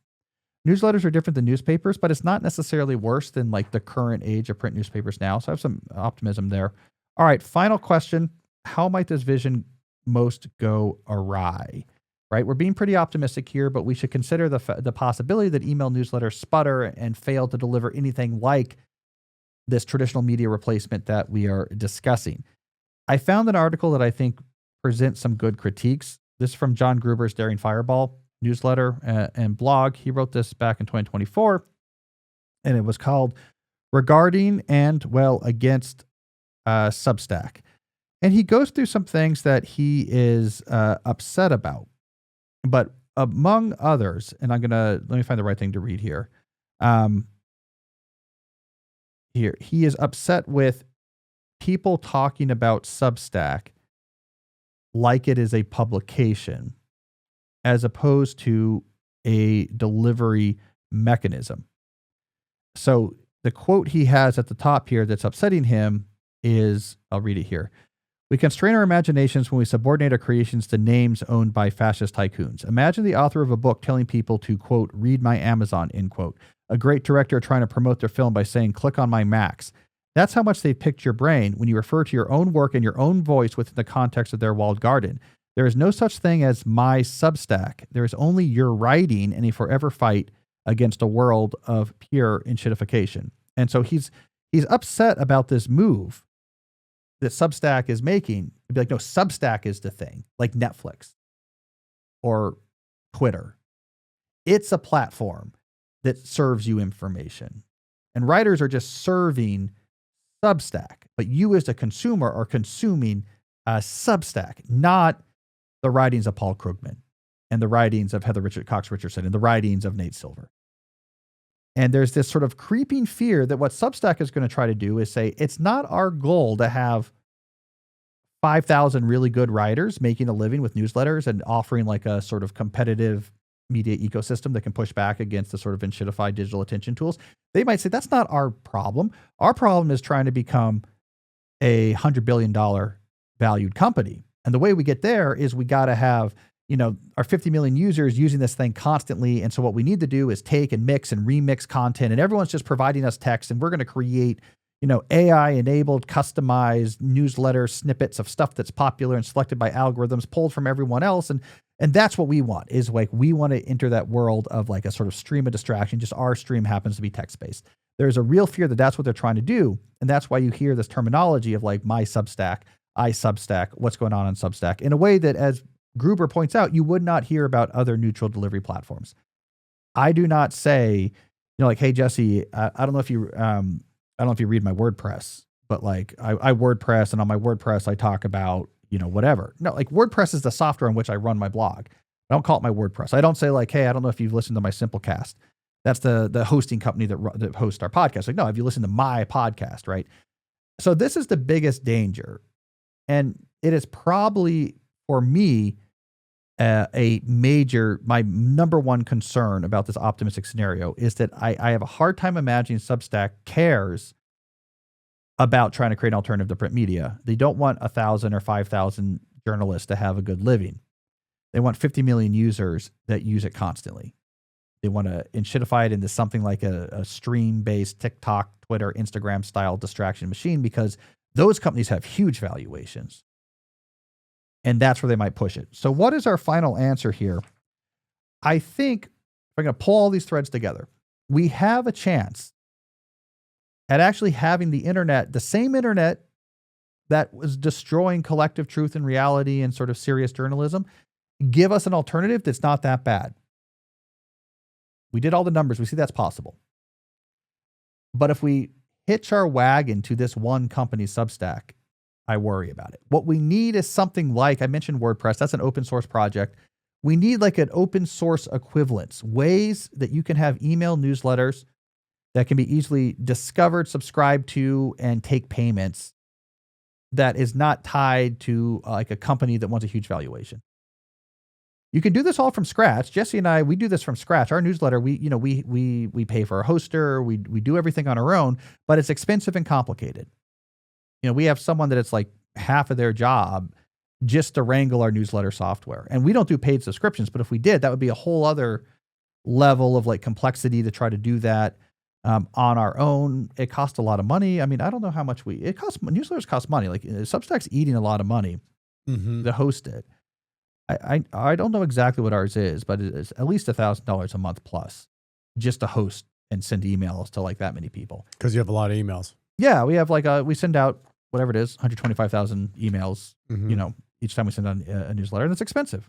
Speaker 1: Newsletters are different than newspapers, but it's not necessarily worse than like the current age of print newspapers now. So I have some optimism there. All right, final question. How might this vision most go awry? Right? We're being pretty optimistic here, but we should consider the possibility that email newsletters sputter and fail to deliver anything like this traditional media replacement that we are discussing. I found an article that I think presents some good critiques. This is from John Gruber's Daring Fireball newsletter and blog. He wrote this back in 2024, and it was called Regarding and, Against Substack. And he goes through some things that he is upset about. But among others, and let me find the right thing to read here. Here, he is upset with people talking about Substack like it is a publication as opposed to a delivery mechanism. So the quote he has at the top here that's upsetting him is, I'll read it here. We constrain our imaginations when we subordinate our creations to names owned by fascist tycoons. Imagine the author of a book telling people to, quote, read my Amazon, end quote. A great director trying to promote their film by saying, click on my Max. That's how much they've picked your brain when you refer to your own work and your own voice within the context of their walled garden. There is no such thing as my Substack. There is only your writing and a forever fight against a world of pure enshittification. And so he's upset about this move that Substack is making. He'd be like, no, Substack is the thing, like Netflix or Twitter. It's a platform that serves you information. And writers are just serving Substack, but you as a consumer are consuming a Substack, not the writings of Paul Krugman and the writings of Heather Cox Richardson and the writings of Nate Silver. And there's this sort of creeping fear that what Substack is going to try to do is say, it's not our goal to have 5,000 really good writers making a living with newsletters and offering like a sort of competitive media ecosystem that can push back against the sort of enshittified digital attention tools, they might say that's not our problem. Our problem is trying to become a $100 billion valued company. And the way we get there is we got to have, our 50 million users using this thing constantly. And so what we need to do is take and mix and remix content, and everyone's just providing us text, and we're going to create, AI enabled, customized newsletter snippets of stuff that's popular and selected by algorithms pulled from everyone else. And that's what we want, is like, we want to enter that world of like a sort of stream of distraction. Just our stream happens to be text-based. There's a real fear that that's what they're trying to do. And that's why you hear this terminology of like my Substack, I Substack, what's going on Substack, in a way that, as Gruber points out, you would not hear about other neutral delivery platforms. I do not say, like, hey, Jesse, I don't know if you read my WordPress, but like I WordPress, and on my WordPress, I talk about, whatever. No, like WordPress is the software on which I run my blog. I don't call it my WordPress. I don't say like, hey, I don't know if you've listened to my Simplecast. That's the hosting company that hosts our podcast. Like, no, have you listened to my podcast, right? So this is the biggest danger. And it is probably, for me, my number one concern about this optimistic scenario is that I have a hard time imagining Substack cares about trying to create an alternative to print media. They don't want 1,000 or 5,000 journalists to have a good living. They want 50 million users that use it constantly. They want to enshittify it into something like a stream-based TikTok, Twitter, Instagram style distraction machine, because those companies have huge valuations. And that's where they might push it. So what is our final answer here? I think, if I'm going to pull all these threads together, we have a chance at actually having the internet, the same internet that was destroying collective truth and reality and sort of serious journalism, give us an alternative that's not that bad. We did all the numbers. We see that's possible. But if we hitch our wagon to this one company, Substack, I worry about it. What we need is something like, I mentioned WordPress, that's an open source project. We need like an open source equivalence, ways that you can have email newsletters that can be easily discovered, subscribed to, and take payments, that is not tied to like a company that wants a huge valuation. You can do this all from scratch. Jesse and I, we do this from scratch. Our newsletter, we pay for a hoster, we do everything on our own, but it's expensive and complicated. We have someone that it's like half of their job just to wrangle our newsletter software. And we don't do paid subscriptions, but if we did, that would be a whole other level of like complexity to try to do that on our own. It costs a lot of money. I mean, I don't know how much newsletters cost money. Like Substack's eating a lot of money to host it. I don't know exactly what ours is, but it is at least $1,000 a month plus just to host and send emails to like that many people.
Speaker 2: Because you have a lot of emails.
Speaker 1: Yeah, we have like we send out whatever it is, 125,000 emails, each time we send out a newsletter, and it's expensive.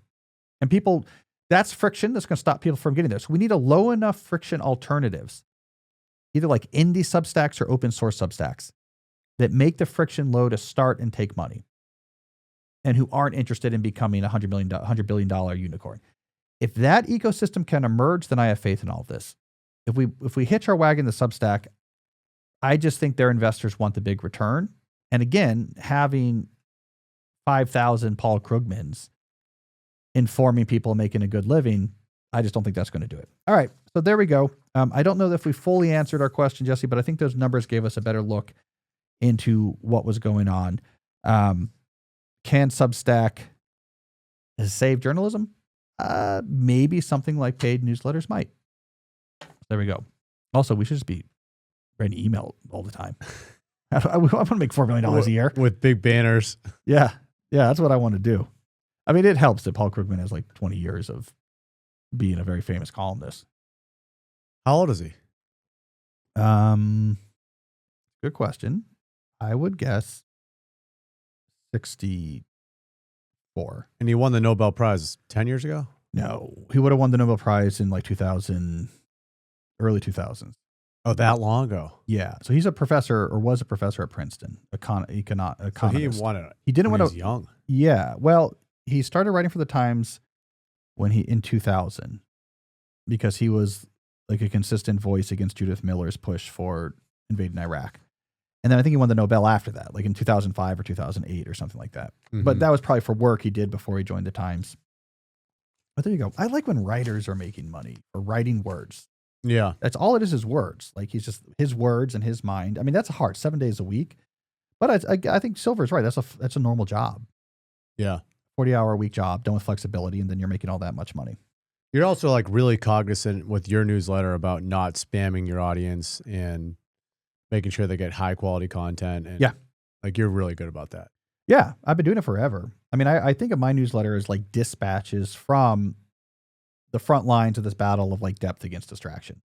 Speaker 1: And people, that's friction that's going to stop people from getting there. So we need a low enough friction alternatives, either like indie Substacks or open source Substacks, that make the friction low to start and take money, and who aren't interested in becoming a $100 billion unicorn. If that ecosystem can emerge, then I have faith in all of this. If we hitch our wagon to Substack, I just think their investors want the big return. And again, having 5,000 Paul Krugmans informing people making a good living, I just don't think that's going to do it. All right, so there we go. I don't know if we fully answered our question, Jesse, but I think those numbers gave us a better look into what was going on. Can Substack save journalism? Maybe something like paid newsletters might. There we go. Also, we should just be writing email all the time. I want to make $4 million a year.
Speaker 2: With big banners.
Speaker 1: Yeah, that's what I want to do. I mean, it helps that Paul Krugman has like 20 years of being a very famous columnist.
Speaker 2: How old is he?
Speaker 1: Good question. I would guess 64.
Speaker 2: And he won the Nobel Prize 10 years ago?
Speaker 1: No, he would have won the Nobel Prize in like 2000, early 2000s.
Speaker 2: Oh, that long ago?
Speaker 1: Yeah. So he's a professor, or was a professor at Princeton, economist.
Speaker 2: So he won it.
Speaker 1: He didn't
Speaker 2: when
Speaker 1: win
Speaker 2: he was young.
Speaker 1: Yeah. Well, he started writing for the Times in 2000, because he was like a consistent voice against Judith Miller's push for invading Iraq. And then I think he won the Nobel after that, like in 2005 or 2008 or something like that. But that was probably for work he did before he joined the Times. But there you go. I like when writers are making money or writing words.
Speaker 2: Yeah.
Speaker 1: That's all it is words. Like he's just his words and his mind. I mean, that's hard, 7 days a week. But I think Silver's right. That's a normal job.
Speaker 2: Yeah.
Speaker 1: 40-hour-a-week job, done with flexibility, and then you're making all that much money.
Speaker 2: You're also like really cognizant with your newsletter about not spamming your audience and making sure they get high quality content. And
Speaker 1: Yeah.
Speaker 2: like you're really good about that.
Speaker 1: Yeah, I've been doing it forever. I mean, I think of my newsletter as like dispatches from the front lines of this battle of like depth against distraction.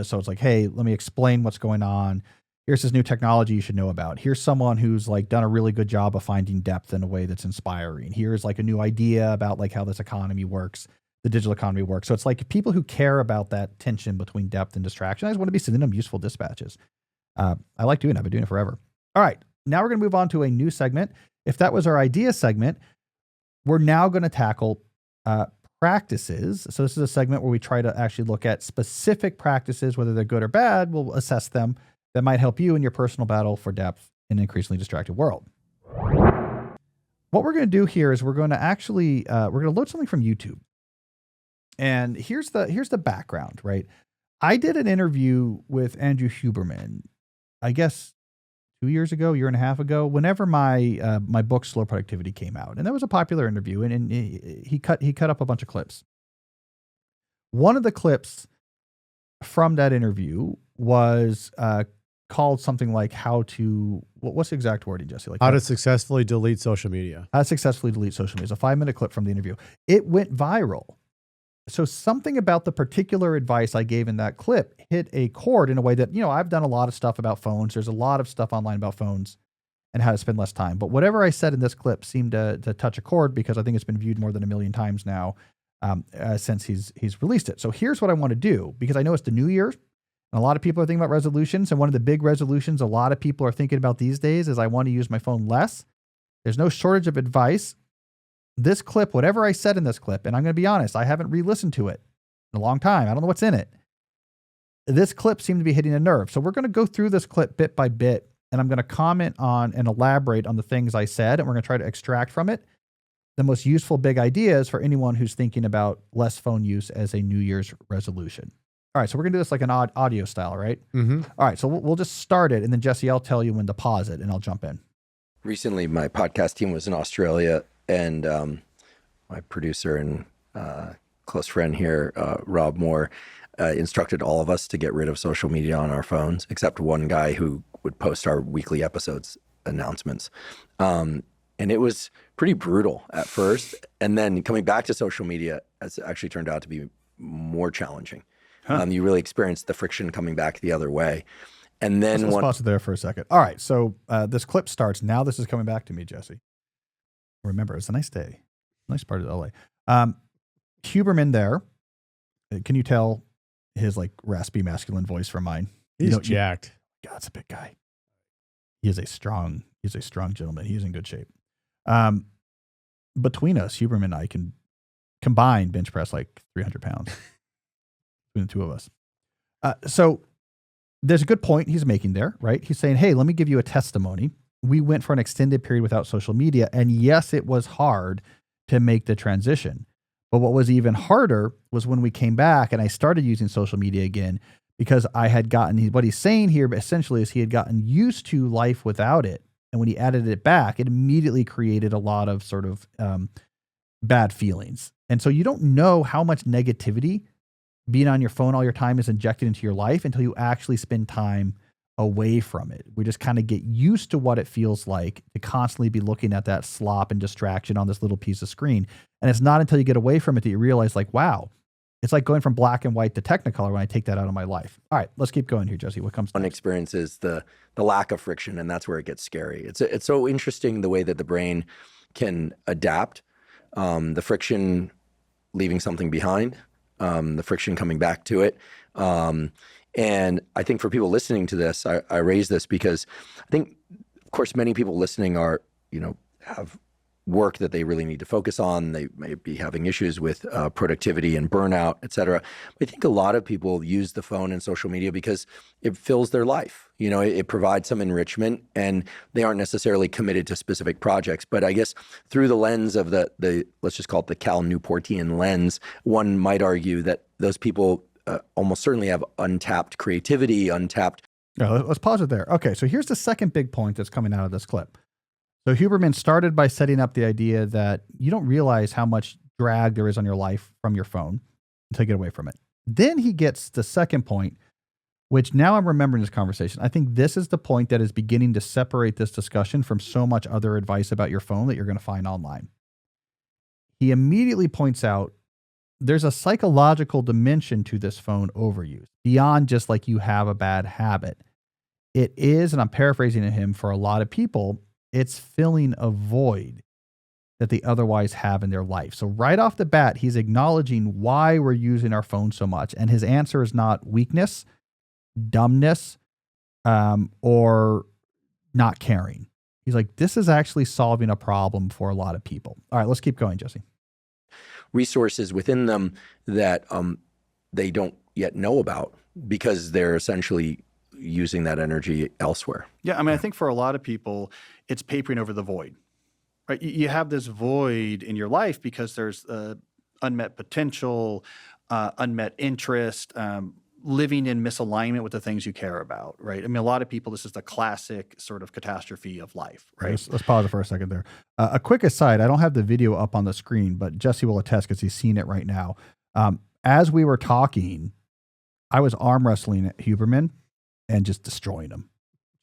Speaker 1: So it's like, hey, let me explain what's going on. Here's this new technology you should know about. Here's someone who's like done a really good job of finding depth in a way that's inspiring. Here's like a new idea about like how this economy works, the digital economy works. So it's like people who care about that tension between depth and distraction. I just want to be sending them useful dispatches. I like doing it. I've been doing it forever. All right. Now we're going to move on to a new segment. If that was our idea segment, we're now going to tackle practices. So this is a segment where we try to actually look at specific practices, whether they're good or bad. We'll assess them that might help you in your personal battle for depth in an increasingly distracted world. What we're going to do here is we're going to actually we're going to load something from YouTube. And here's the background, right? I did an interview with Andrew Huberman, I guess 2 years ago, year and a half ago, whenever my my book Slow Productivity came out, and that was a popular interview, and he cut up a bunch of clips. One of the clips from that interview was called something like what's the exact wording, Jesse? Like
Speaker 2: How to successfully delete social media.
Speaker 1: How to successfully delete social media. It's a 5-minute clip from the interview. It went viral. So something about the particular advice I gave in that clip hit a chord in a way that, I've done a lot of stuff about phones. There's a lot of stuff online about phones and how to spend less time. But whatever I said in this clip seemed to touch a chord because I think it's been viewed more than 1 million times now since he's released it. So here's what I want to do, because I know it's the new year and a lot of people are thinking about resolutions. And one of the big resolutions a lot of people are thinking about these days is I want to use my phone less. There's no shortage of advice. This clip, whatever I said in this clip, and I'm going to be honest, I haven't re-listened to it in a long time. I don't know what's in it. This clip seemed to be hitting a nerve. So we're going to go through this clip bit by bit, and I'm going to comment on and elaborate on the things I said, and we're going to try to extract from it the most useful big ideas for anyone who's thinking about less phone use as a New Year's resolution. All right, so we're going to do this like an audio style, right?
Speaker 2: Mm-hmm.
Speaker 1: All right, so we'll just start it, and then Jesse, I'll tell you when to pause it, and I'll jump in.
Speaker 3: Recently, my podcast team was in Australia, and my producer and close friend here, Rob Moore, instructed all of us to get rid of social media on our phones, except one guy who would post our weekly episodes announcements. And it was pretty brutal at first. And then coming back to social media, it's actually turned out to be more challenging.
Speaker 1: Huh.
Speaker 3: You really experience the friction coming back the other way. And then
Speaker 1: let's pause it there for a second. All right, so this clip starts. Now this is coming back to me, Jesse. Remember, it's a nice day. Nice part of LA. Huberman there. Can you tell his like raspy masculine voice from mine?
Speaker 2: He's jacked.
Speaker 1: God, it's a big guy. He's a strong gentleman. He's in good shape. Between us, Huberman and I can combined bench press like 300 pounds between the two of us. So there's a good point he's making there, right? He's saying, hey, let me give you a testimony. We went for an extended period without social media. And yes, it was hard to make the transition. But what was even harder was when we came back and I started using social media again, because I had gotten, what he's saying here essentially is he had gotten used to life without it. And when he added it back, it immediately created a lot of sort of bad feelings. And so you don't know how much negativity being on your phone all your time is injected into your life until you actually spend time away from it. We just kind of get used to what it feels like to constantly be looking at that slop and distraction on this little piece of screen. And it's not until you get away from it that you realize like, wow, it's like going from black and white to Technicolor when I take that out of my life. All right, let's keep going here, Jesse. What comes next?
Speaker 3: One experience is the lack of friction, and that's where it gets scary. It's so interesting the way that the brain can adapt. The friction leaving something behind, the friction coming back to it. And I think for people listening to this, I raise this because I think, of course, many people listening are, have work that they really need to focus on. They may be having issues with productivity and burnout, et cetera. I think a lot of people use the phone and social media because it fills their life. It provides some enrichment, and they aren't necessarily committed to specific projects. But I guess through the lens of the let's just call it the Cal Newportian lens, one might argue that those people almost certainly have untapped creativity, untapped.
Speaker 1: Let's pause it there. Okay, so here's the second big point that's coming out of this clip. So Huberman started by setting up the idea that you don't realize how much drag there is on your life from your phone until you get away from it. Then he gets the second point, which now I'm remembering this conversation. I think this is the point that is beginning to separate this discussion from so much other advice about your phone that you're going to find online. He immediately points out there's a psychological dimension to this phone overuse beyond just like you have a bad habit. It is, and I'm paraphrasing him, for a lot of people, it's filling a void that they otherwise have in their life. So right off the bat, he's acknowledging why we're using our phone so much. And his answer is not weakness, dumbness, or not caring. He's like, this is actually solving a problem for a lot of people. All right, let's keep going, Jesse.
Speaker 3: Resources within them that they don't yet know about because they're essentially using that energy elsewhere.
Speaker 4: Yeah, I mean, I think for a lot of people, it's papering over the void, right? You have this void in your life because there's unmet potential, unmet interest, living in misalignment with the things you care about, right? I mean, a lot of people, this is the classic sort of catastrophe of life, right?
Speaker 1: Let's pause it for a second there. A quick aside, I don't have the video up on the screen, but Jesse will attest because he's seen it right now. As we were talking, I was arm wrestling at Huberman and just destroying him.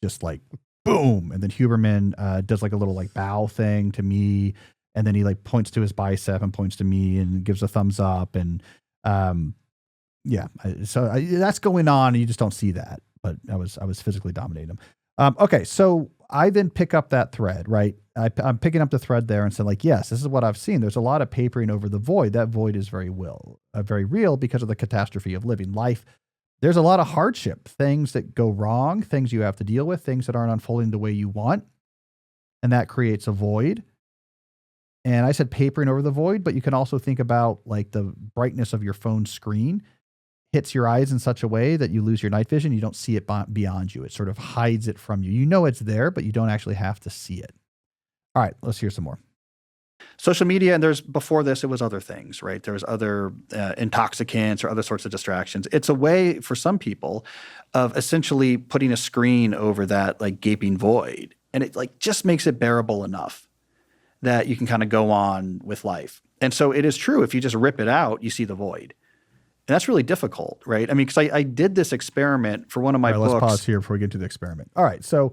Speaker 1: Just like, boom. And then Huberman does like a little like bow thing to me. And then he like points to his bicep and points to me and gives a thumbs up. And that's going on. And you just don't see that. But I was physically dominating him. Okay, so I then pick up that thread, right? I'm picking up the thread there and say like, yes, this is what I've seen. There's a lot of papering over the void. That void is very real because of the catastrophe of living life. There's a lot of hardship, things that go wrong, things you have to deal with, things that aren't unfolding the way you want. And that creates a void. And I said papering over the void, but you can also think about like the brightness of your phone screen hits your eyes in such a way that you lose your night vision. You don't see it beyond you. It sort of hides it from you. You know it's there, but you don't actually have to see it. All right, let's hear some more.
Speaker 4: Social media, and before this, it was other things, right? There was other intoxicants or other sorts of distractions. It's a way for some people of essentially putting a screen over that like gaping void. And it like just makes it bearable enough that you can kind of go on with life. And so it is true. If you just rip it out, you see the void. And that's really difficult, right? I mean, because I did this experiment for one of my books.
Speaker 1: Let's pause here before we get to the experiment. All right. So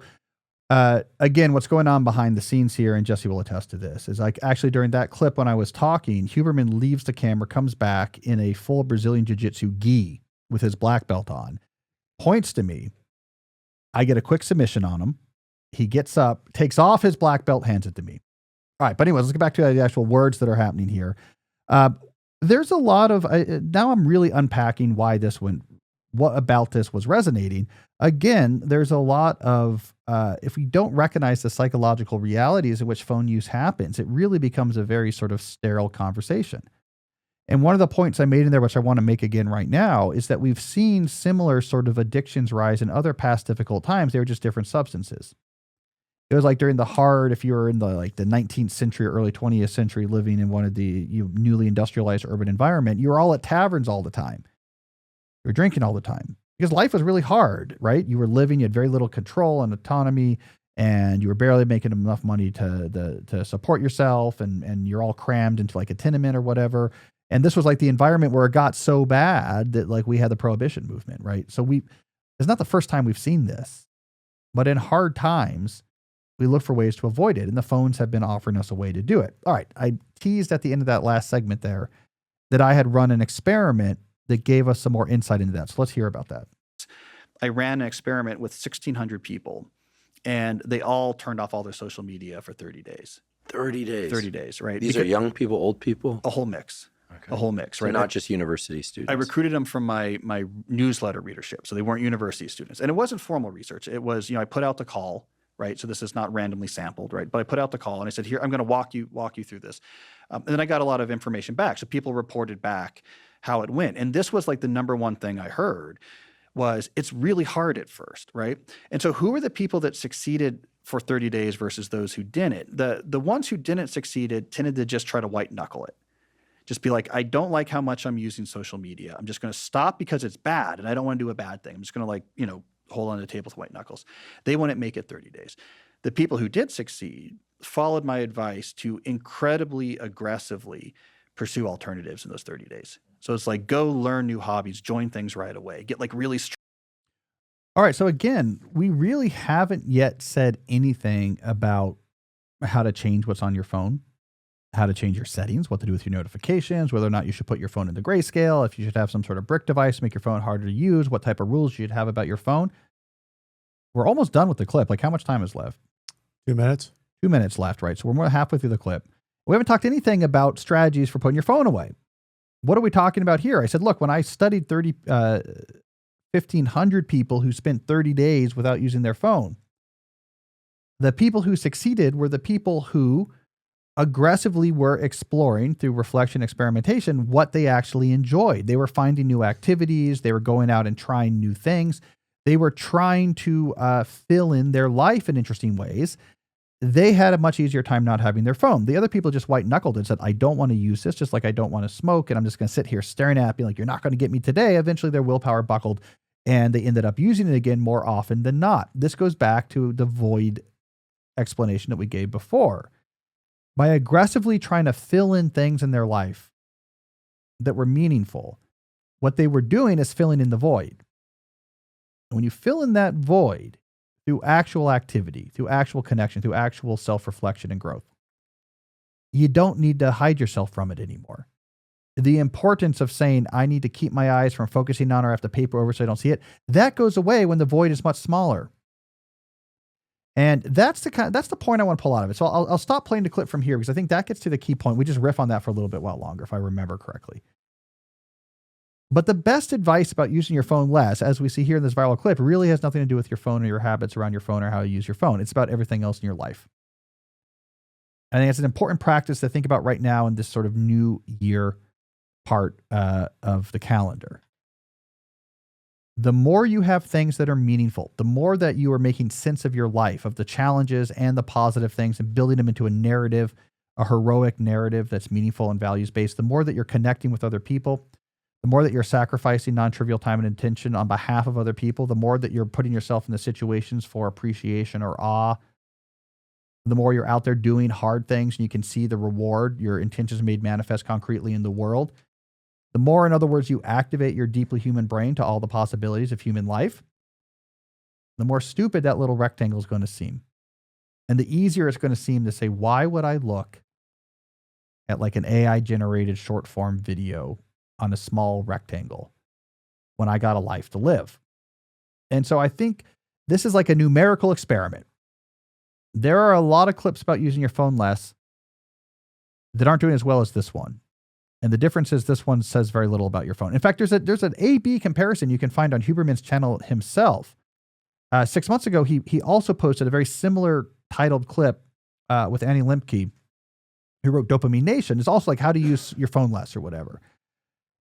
Speaker 1: again, what's going on behind the scenes here, and Jesse will attest to this, is like actually during that clip when I was talking, Huberman leaves the camera, comes back in a full Brazilian Jiu-Jitsu gi with his black belt on, points to me. I get a quick submission on him. He gets up, takes off his black belt, hands it to me. All right. But anyways, let's get back to the actual words that are happening here. There's a lot of, now I'm really unpacking why this went, what about this was resonating. Again, there's a lot of, if we don't recognize the psychological realities in which phone use happens, it really becomes a very sort of sterile conversation. And one of the points I made in there, which I want to make again right now, is that we've seen similar sort of addictions rise in other past difficult times. They were just different substances. It was like during if you were in the 19th century or early 20th century living in one of the newly industrialized urban environment, you were all at taverns all the time. You were drinking all the time because life was really hard, right? You were living, you had very little control and autonomy, and you were barely making enough money to support yourself, and you're all crammed into like a tenement or whatever. And this was like the environment where it got so bad that like we had the prohibition movement, right? So it's not the first time we've seen this, but in hard times, we look for ways to avoid it, and the phones have been offering us a way to do it. All right, I teased at the end of that last segment there that I had run an experiment that gave us some more insight into that. So let's hear about that.
Speaker 4: I ran an experiment with 1,600 people, and they all turned off all their social media for 30 days.
Speaker 3: 30 days?
Speaker 4: 30 days, right?
Speaker 3: These are young people, old people?
Speaker 4: A whole mix. Okay. A whole mix, right?
Speaker 3: So not just university students.
Speaker 4: I recruited them from my newsletter readership, so they weren't university students. And it wasn't formal research. It was, I put out the call right? So this is not randomly sampled, right? But I put out the call and I said, here, I'm going to walk you through this. And then I got a lot of information back. So people reported back how it went. And this was like the number one thing I heard was it's really hard at first, right? And so who are the people that succeeded for 30 days versus those who didn't? The ones who didn't succeed tended to just try to white knuckle it. Just be like, I don't like how much I'm using social media. I'm just going to stop because it's bad and I don't want to do a bad thing. I'm just going to hold on to the table with white knuckles. They wouldn't make it 30 days. The people who did succeed followed my advice to incredibly aggressively pursue alternatives in those 30 days. So it's like, go learn new hobbies, join things right away, get like really
Speaker 1: All right. So again, we really haven't yet said anything about how to change what's on your phone, how to change your settings, what to do with your notifications, whether or not you should put your phone in the grayscale, if you should have some sort of brick device to make your phone harder to use, what type of rules you should have about your phone. We're almost done with the clip. Like, how much time is left?
Speaker 2: 2 minutes.
Speaker 1: 2 minutes left, right? So we're more than halfway through the clip. We haven't talked anything about strategies for putting your phone away. What are we talking about here? I said, look, when I studied 1,500 people who spent 30 days without using their phone, the people who succeeded were the people who aggressively were exploring through reflection, experimentation, what they actually enjoyed. They were finding new activities. They were going out and trying new things. They were trying to fill in their life in interesting ways. They had a much easier time not having their phone. The other people just white knuckled and said, I don't want to use this, just like I don't want to smoke. And I'm just going to sit here staring at it, being like, you're not going to get me today. Eventually their willpower buckled and they ended up using it again more often than not. This goes back to the void explanation that we gave before. By aggressively trying to fill in things in their life that were meaningful, what they were doing is filling in the void. And when you fill in that void through actual activity, through actual connection, through actual self-reflection and growth, you don't need to hide yourself from it anymore. The importance of saying, I need to keep my eyes from focusing on or I have to paper over so I don't see it, that goes away when the void is much smaller. And that's the point I want to pull out of it. So I'll stop playing the clip from here because I think that gets to the key point. We just riff on that for a little bit while longer, if I remember correctly. But the best advice about using your phone less, as we see here in this viral clip, really has nothing to do with your phone or your habits around your phone or how you use your phone. It's about everything else in your life. I think it's an important practice to think about right now in this sort of new year part of the calendar. The more you have things that are meaningful, the more that you are making sense of your life, of the challenges and the positive things and building them into a narrative, a heroic narrative that's meaningful and values-based, the more that you're connecting with other people, the more that you're sacrificing non-trivial time and attention on behalf of other people, the more that you're putting yourself in the situations for appreciation or awe, the more you're out there doing hard things and you can see the reward, your intentions made manifest concretely in the world. The more, in other words, you activate your deeply human brain to all the possibilities of human life, the more stupid that little rectangle is going to seem. And the easier it's going to seem to say, why would I look at like an AI-generated short-form video on a small rectangle when I got a life to live? And so I think this is like a numerical experiment. There are a lot of clips about using your phone less that aren't doing as well as this one. And the difference is this one says very little about your phone. In fact, there's an A/B comparison you can find on Huberman's channel himself. 6 months ago, he also posted a very similar titled clip with Annie Lemke, who wrote Dopamine Nation. It's also like how to use your phone less or whatever.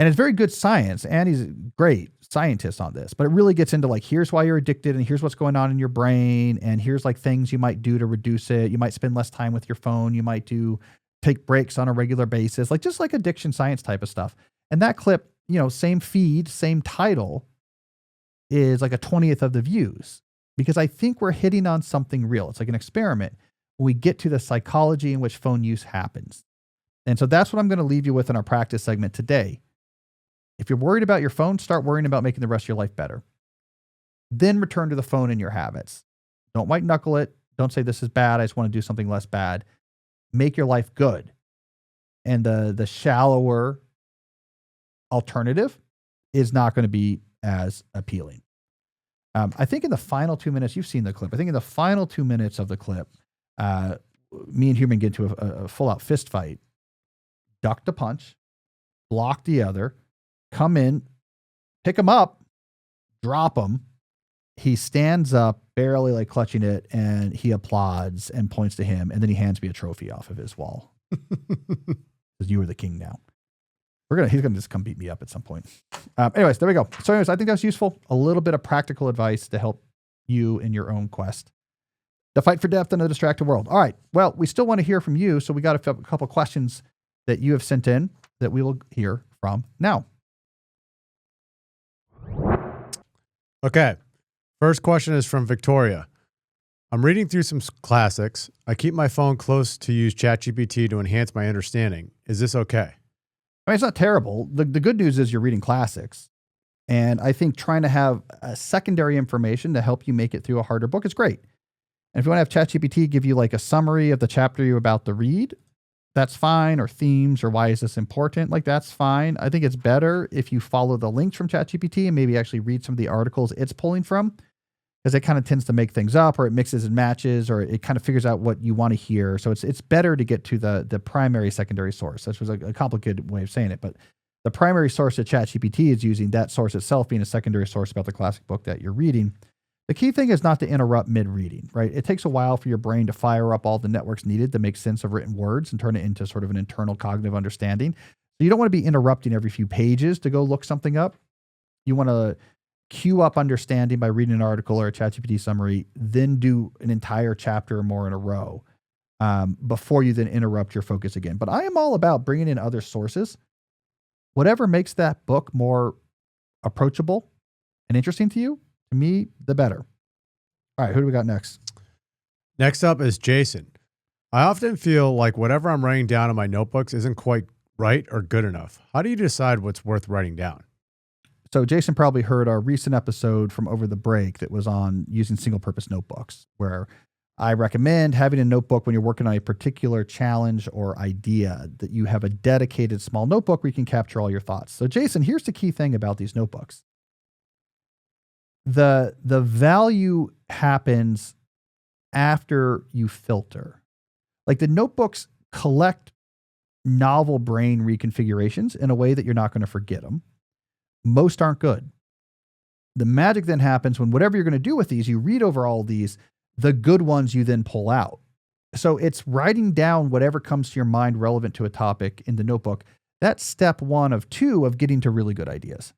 Speaker 1: And it's very good science. Annie's a great scientist on this, but it really gets into like, here's why you're addicted and here's what's going on in your brain. And here's like things you might do to reduce it. You might spend less time with your phone. You might take breaks on a regular basis, like just like addiction science type of stuff. And that clip, same feed, same title is like a 20th of the views because I think we're hitting on something real. It's like an experiment. We get to the psychology in which phone use happens. And so that's what I'm going to leave you with in our practice segment today. If you're worried about your phone, start worrying about making the rest of your life better. Then return to the phone and your habits. Don't white knuckle it. Don't say this is bad. I just want to do something less bad. Make your life good. And the shallower alternative is not going to be as appealing. I think in the final 2 minutes, you've seen the clip. I think in the final 2 minutes of the clip, me and Huberman get into a full-out fist fight. Ducked a punch, blocked the other, come in, pick him up, drop him. He stands up barely like clutching it, and he applauds and points to him, and then he hands me a trophy off of his wall. Because you are the king now. He's gonna just come beat me up at some point. Anyways, there we go. So anyways, I think that's useful. A little bit of practical advice to help you in your own quest. The fight for depth in a distracted world. All right. Well, we still want to hear from you. So we got a couple questions that you have sent in that we will hear from now.
Speaker 2: Okay. First question is from Victoria. I'm reading through some classics. I keep my phone close to use ChatGPT to enhance my understanding. Is this okay?
Speaker 1: I mean, it's not terrible. The good news is you're reading classics. And I think trying to have a secondary information to help you make it through a harder book is great. And if you want to have ChatGPT give you like a summary of the chapter you're about to read, that's fine. Or themes, or why is this important? Like, that's fine. I think it's better if you follow the links from ChatGPT and maybe actually read some of the articles it's pulling from, because it kind of tends to make things up, or it mixes and matches, or it kind of figures out what you want to hear. So it's better to get to the primary, secondary source. This was a complicated way of saying it, but the primary source that ChatGPT is using, that source itself being a secondary source about the classic book that you're reading. The key thing is not to interrupt mid-reading, right? It takes a while for your brain to fire up all the networks needed to make sense of written words and turn it into sort of an internal cognitive understanding. So you don't want to be interrupting every few pages to go look something up. You want to queue up understanding by reading an article or a ChatGPT summary, then do an entire chapter or more in a row before you then interrupt your focus again. But I am all about bringing in other sources. Whatever makes that book more approachable and interesting to you, to me, the better. All right, who do we got next?
Speaker 2: Next up is Jason. I often feel like whatever I'm writing down in my notebooks isn't quite right or good enough. How do you decide what's worth writing down?
Speaker 1: So Jason probably heard our recent episode from over the break that was on using single-purpose notebooks, where I recommend having a notebook when you're working on a particular challenge or idea, that you have a dedicated small notebook where you can capture all your thoughts. So Jason, here's the key thing about these notebooks. The value happens after you filter. Like, the notebooks collect novel brain reconfigurations in a way that you're not going to forget them. Most aren't good. The magic then happens when whatever you're going to do with these, you read over all these, the good ones you then pull out. So it's writing down whatever comes to your mind relevant to a topic in the notebook. That's step 1 of 2 of getting to really good ideas.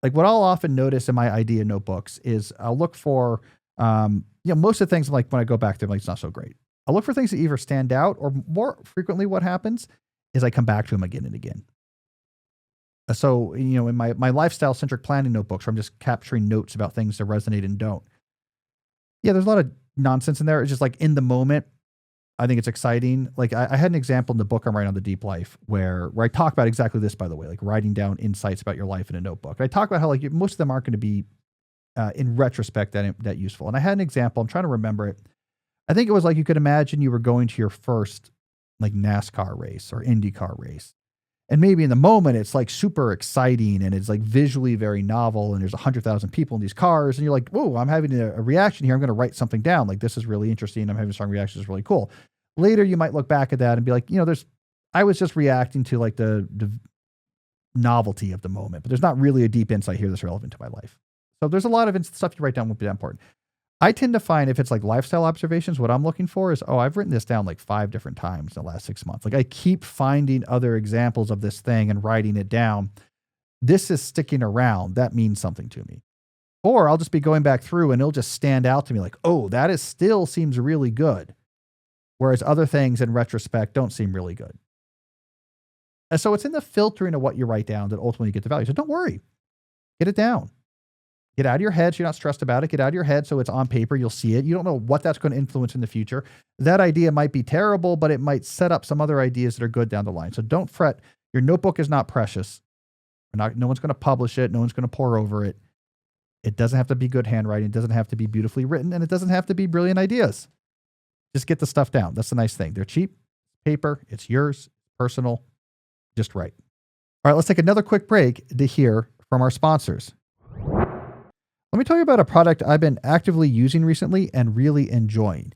Speaker 1: Like, what I'll often notice in my idea notebooks is I'll look for, most of the things, like when I go back to them, like, it's not so great. I'll look for things that either stand out, or more frequently what happens is I come back to them again and again. So, in my lifestyle-centric planning notebooks, where I'm just capturing notes about things that resonate and don't. Yeah, there's a lot of nonsense in there. It's just like, in the moment, I think it's exciting. Like, I had an example in the book I'm writing on, The Deep Life, where I talk about exactly this, by the way, like writing down insights about your life in a notebook. I talk about how, like, most of them aren't going to be, in retrospect, that useful. And I had an example. I'm trying to remember it. I think it was like, you could imagine you were going to your first, like, NASCAR race or IndyCar race. And maybe in the moment, it's like super exciting and it's like visually very novel, and there's 100,000 people in these cars, and you're like, whoa, I'm having a reaction here. I'm going to write something down. Like, this is really interesting. I'm having a strong reaction. It's really cool. Later, you might look back at that and be like, I was just reacting to like the novelty of the moment, but there's not really a deep insight here that's relevant to my life. So there's a lot of stuff you write down won't be that important. I tend to find, if it's like lifestyle observations, what I'm looking for is, I've written this down like 5 different times in the last 6 months. Like, I keep finding other examples of this thing and writing it down. This is sticking around. That means something to me. Or I'll just be going back through and it'll just stand out to me like, that still seems really good. Whereas other things in retrospect don't seem really good. And so it's in the filtering of what you write down that ultimately you get the value. So don't worry. Get it down. Get out of your head so you're not stressed about it. Get out of your head so it's on paper. You'll see it. You don't know what that's going to influence in the future. That idea might be terrible, but it might set up some other ideas that are good down the line. So don't fret. Your notebook is not precious. No one's going to publish it. No one's going to pore over it. It doesn't have to be good handwriting. It doesn't have to be beautifully written, and it doesn't have to be brilliant ideas. Just get the stuff down. That's the nice thing. They're cheap paper. It's yours, personal. Just write. All right, let's take another quick break to hear from our sponsors. Let me tell you about a product I've been actively using recently and really enjoying.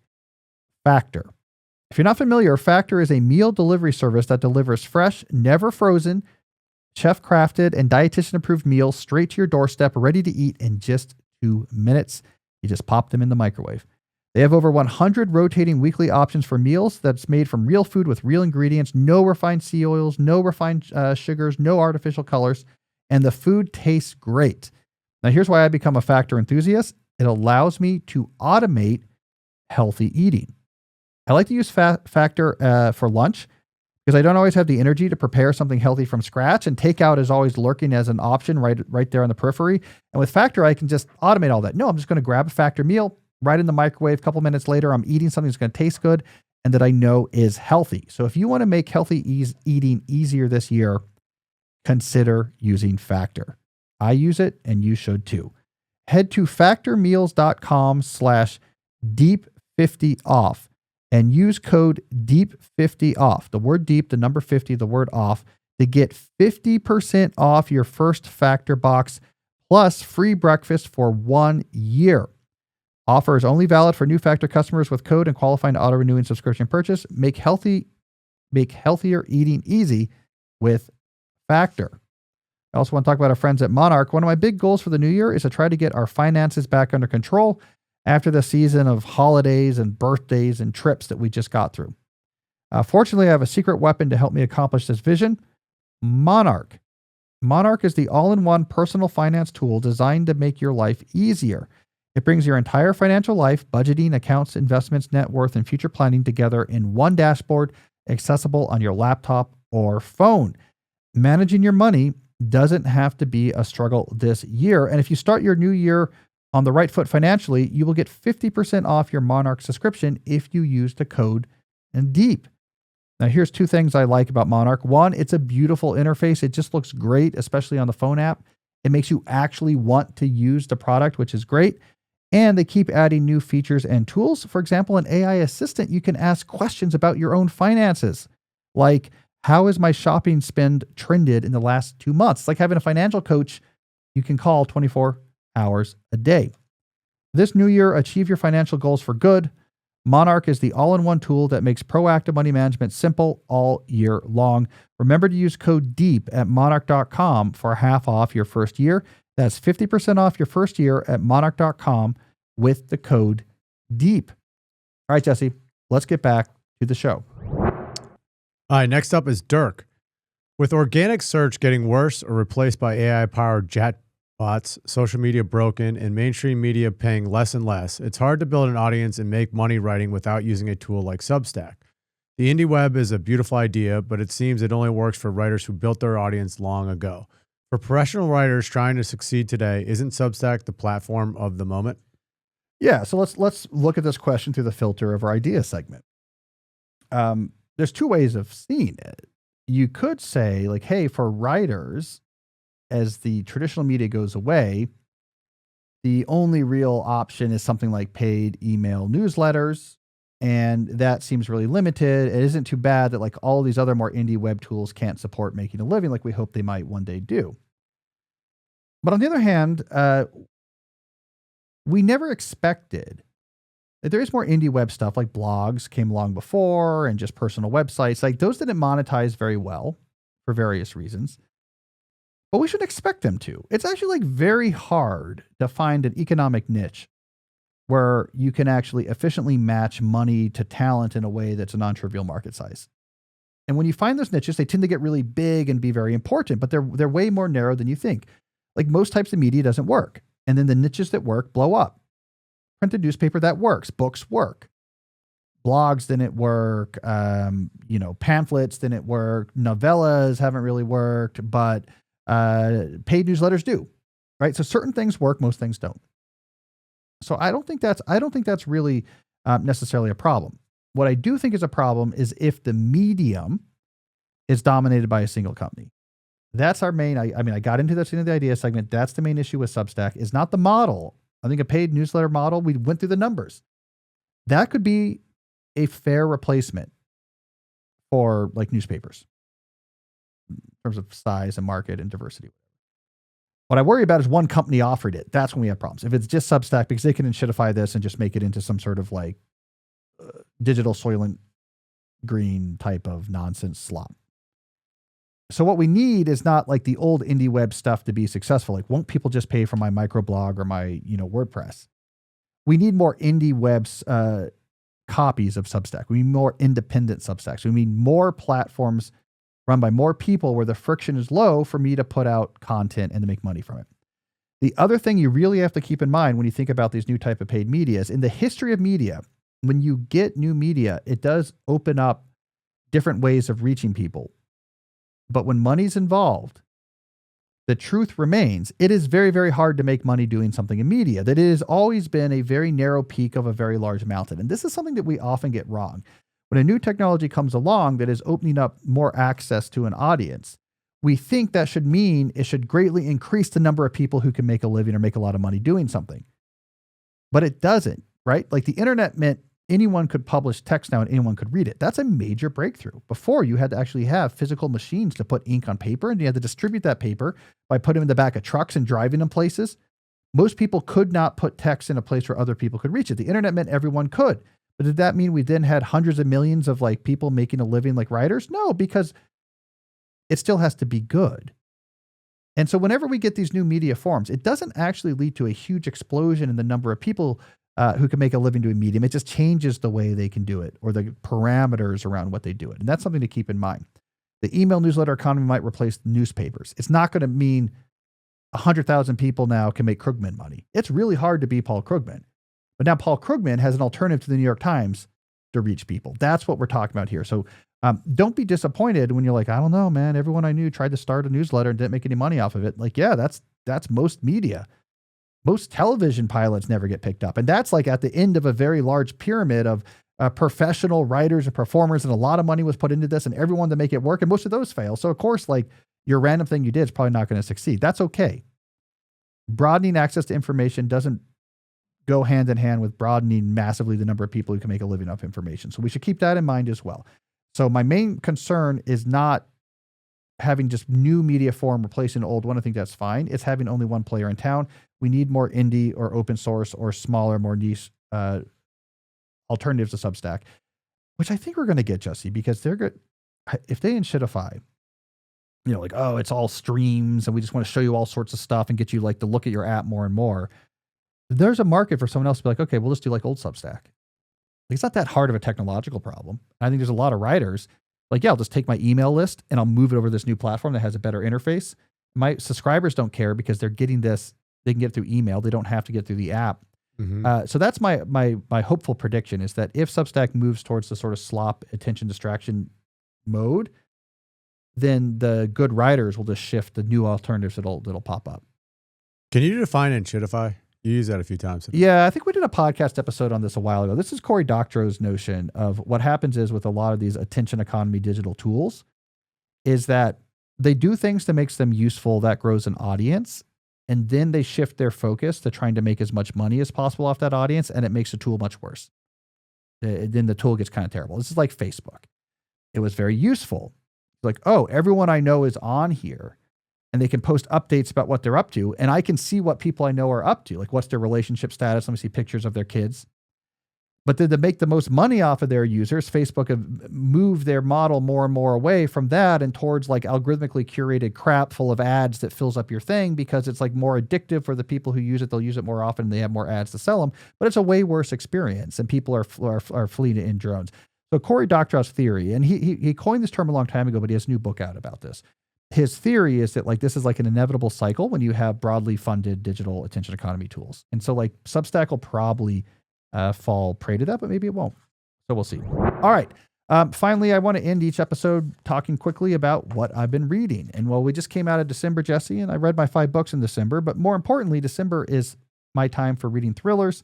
Speaker 1: Factor. If you're not familiar, Factor is a meal delivery service that delivers fresh, never frozen, chef-crafted, and dietitian-approved meals straight to your doorstep, ready to eat in just 2 minutes. You just pop them in the microwave. They have over 100 rotating weekly options for meals that's made from real food with real ingredients, no refined sea oils, no refined sugars, no artificial colors, and the food tastes great. Now, here's why I become a Factor enthusiast. It allows me to automate healthy eating. I like to use Factor for lunch because I don't always have the energy to prepare something healthy from scratch, and takeout is always lurking as an option right there on the periphery. And with Factor, I can just automate all that. No, I'm just going to grab a Factor meal, right in the microwave. A couple minutes later, I'm eating something that's going to taste good and that I know is healthy. So if you want to make healthy eating easier this year, consider using Factor. I use it and you should too. Head to factormeals.com/deep50off and use code DEEP50off. The word deep, the number 50, the word off, to get 50% off your first Factor box plus free breakfast for 1 year. Offer is only valid for new Factor customers with code and qualifying auto-renewing subscription purchase. Make healthier eating easy with Factor. I also want to talk about our friends at Monarch. One of my big goals for the new year is to try to get our finances back under control after the season of holidays and birthdays and trips that we just got through. Fortunately, I have a secret weapon to help me accomplish this vision: Monarch. Monarch is the all-in-one personal finance tool designed to make your life easier. It brings your entire financial life, budgeting, accounts, investments, net worth, and future planning together in one dashboard, accessible on your laptop or phone. Managing your money doesn't have to be a struggle this year. And if you start your new year on the right foot financially, you will get 50% off your Monarch subscription if you use the code DEEP. Now, here's two things I like about Monarch. One, it's a beautiful interface. It just looks great, especially on the phone app. It makes you actually want to use the product, which is great. And they keep adding new features and tools. For example, an AI assistant, you can ask questions about your own finances, like, how is my shopping spend trended in the last 2 months? It's like having a financial coach you can call 24 hours a day. This new year, achieve your financial goals for good. Monarch is the all-in-one tool that makes proactive money management simple all year long. Remember to use code DEEP at monarch.com for half off your first year. That's 50% off your first year at monarch.com with the code DEEP. All right, Jesse, let's get back to the show.
Speaker 2: All right, next up is Dirk. With organic search getting worse or replaced by AI-powered chatbots, social media broken, and mainstream media paying less and less, it's hard to build an audience and make money writing without using a tool like Substack. The indie web is a beautiful idea, but it seems it only works for writers who built their audience long ago. For professional writers trying to succeed today, isn't Substack the platform of the moment?
Speaker 1: Yeah, so let's look at this question through the filter of our idea segment. There's two ways of seeing it. You could say, like, hey, for writers, as the traditional media goes away, the only real option is something like paid email newsletters, and that seems really limited. It isn't too bad that like all these other more indie web tools can't support making a living like we hope they might one day do. But on the other hand, we never expected that there is more indie web stuff, like blogs came along before and just personal websites. Like those didn't monetize very well for various reasons, but we should expect them to. It's actually like very hard to find an economic niche where you can actually efficiently match money to talent in a way that's a non-trivial market size. And when you find those niches, they tend to get really big and be very important, but they're way more narrow than you think. Like most types of media doesn't work. And then the niches that work blow up. Printed newspaper, that works. Books work. Blogs didn't work. Pamphlets didn't work. Novellas haven't really worked, but paid newsletters do, right? So certain things work, most things don't. So I don't think that's really necessarily a problem. What I do think is a problem is if the medium is dominated by a single company. That's our main, I got into this in the idea segment. That's the main issue with Substack, is not the model. I think a paid newsletter model, we went through the numbers. That could be a fair replacement for like newspapers in terms of size and market and diversity. What I worry about is one company offered it. That's when we have problems. If it's just Substack, because they can enshittify this and just make it into some sort of like digital Soylent Green type of nonsense slop. So what we need is not like the old indie web stuff to be successful. Like, won't people just pay for my microblog or my, WordPress? we need more indie webs copies of Substack. We need more independent Substacks. We need more platforms run by more people where the friction is low for me to put out content and to make money from it. The other thing you really have to keep in mind when you think about these new type of paid media is in the history of media, when you get new media, it does open up different ways of reaching people. But when money's involved, the truth remains, it is very, very hard to make money doing something in media. That it has always been a very narrow peak of a very large mountain. And this is something that we often get wrong. When a new technology comes along that is opening up more access to an audience, we think that should mean it should greatly increase the number of people who can make a living or make a lot of money doing something. But it doesn't, right? Like the internet meant anyone could publish text now and anyone could read it. That's a major breakthrough. Before, you had to actually have physical machines to put ink on paper, and you had to distribute that paper by putting them in the back of trucks and driving them places. Most people could not put text in a place where other people could reach it. The internet meant everyone could. But did that mean we then had hundreds of millions of like people making a living like writers? No, because it still has to be good. And so whenever we get these new media forms, it doesn't actually lead to a huge explosion in the number of people who can make a living doing medium. It just changes the way they can do it or the parameters around what they do it. And that's something to keep in mind. The email newsletter economy might replace newspapers. It's not going to mean 100,000 people now can make Krugman money. It's really hard to be Paul Krugman. But now Paul Krugman has an alternative to the New York Times to reach people. That's what we're talking about here. So don't be disappointed when you're like, I don't know, man, everyone I knew tried to start a newsletter and didn't make any money off of it. Like, yeah, that's most media. Most television pilots never get picked up. And that's like at the end of a very large pyramid of professional writers and performers, and a lot of money was put into this and everyone to make it work. And most of those fail. So of course, like your random thing you did is probably not going to succeed. That's okay. Broadening access to information doesn't go hand in hand with broadening massively the number of people who can make a living off information. So we should keep that in mind as well. So my main concern is not having just new media form replacing an old one. I think that's fine. It's having only one player in town. We need more indie or open source or smaller, more niche alternatives to Substack, which I think we're going to get, Jesse, because they're good. If they enshittify, you know, like, oh, it's all streams and we just want to show you all sorts of stuff and get you like to look at your app more and more. There's a market for someone else to be like, okay, we'll just do like old Substack. Like, it's not that hard of a technological problem. I think there's a lot of writers like, yeah, I'll just take my email list and I'll move it over to this new platform that has a better interface. My subscribers don't care because they're getting this. They can get it through email. They don't have to get through the app. Mm-hmm. So that's my hopeful prediction is that if Substack moves towards the sort of slop attention distraction mode, then the good writers will just shift the new alternatives that'll pop up.
Speaker 2: Can you define enshittify? You use that a few times.
Speaker 1: Yeah, I think we did a podcast episode on this a while ago. This is Cory Doctorow's notion of what happens is with a lot of these attention economy digital tools is that they do things that makes them useful, that grows an audience, and then they shift their focus to trying to make as much money as possible off that audience, and it makes the tool much worse. Then the tool gets kind of terrible. This is like Facebook. It was very useful. Like, oh, everyone I know is on here. And they can post updates about what they're up to. And I can see what people I know are up to. Like, what's their relationship status? Let me see pictures of their kids. But then to make the most money off of their users, Facebook have moved their model more and more away from that and towards like algorithmically curated crap full of ads that fills up your thing because it's like more addictive for the people who use it. They'll use it more often and they have more ads to sell them. But it's a way worse experience and people are fleeing in drones. So Cory Doctorow's theory, and he coined this term a long time ago, but he has a new book out about this. His theory is that like this is like an inevitable cycle when you have broadly funded digital attention economy tools. And so like Substack will probably fall prey to that, but maybe it won't. So we'll see. All right. Finally, I want to end each episode talking quickly about what I've been reading. And well, we just came out of December, Jesse, and I read my 5 books in December. But more importantly, December is my time for reading thrillers.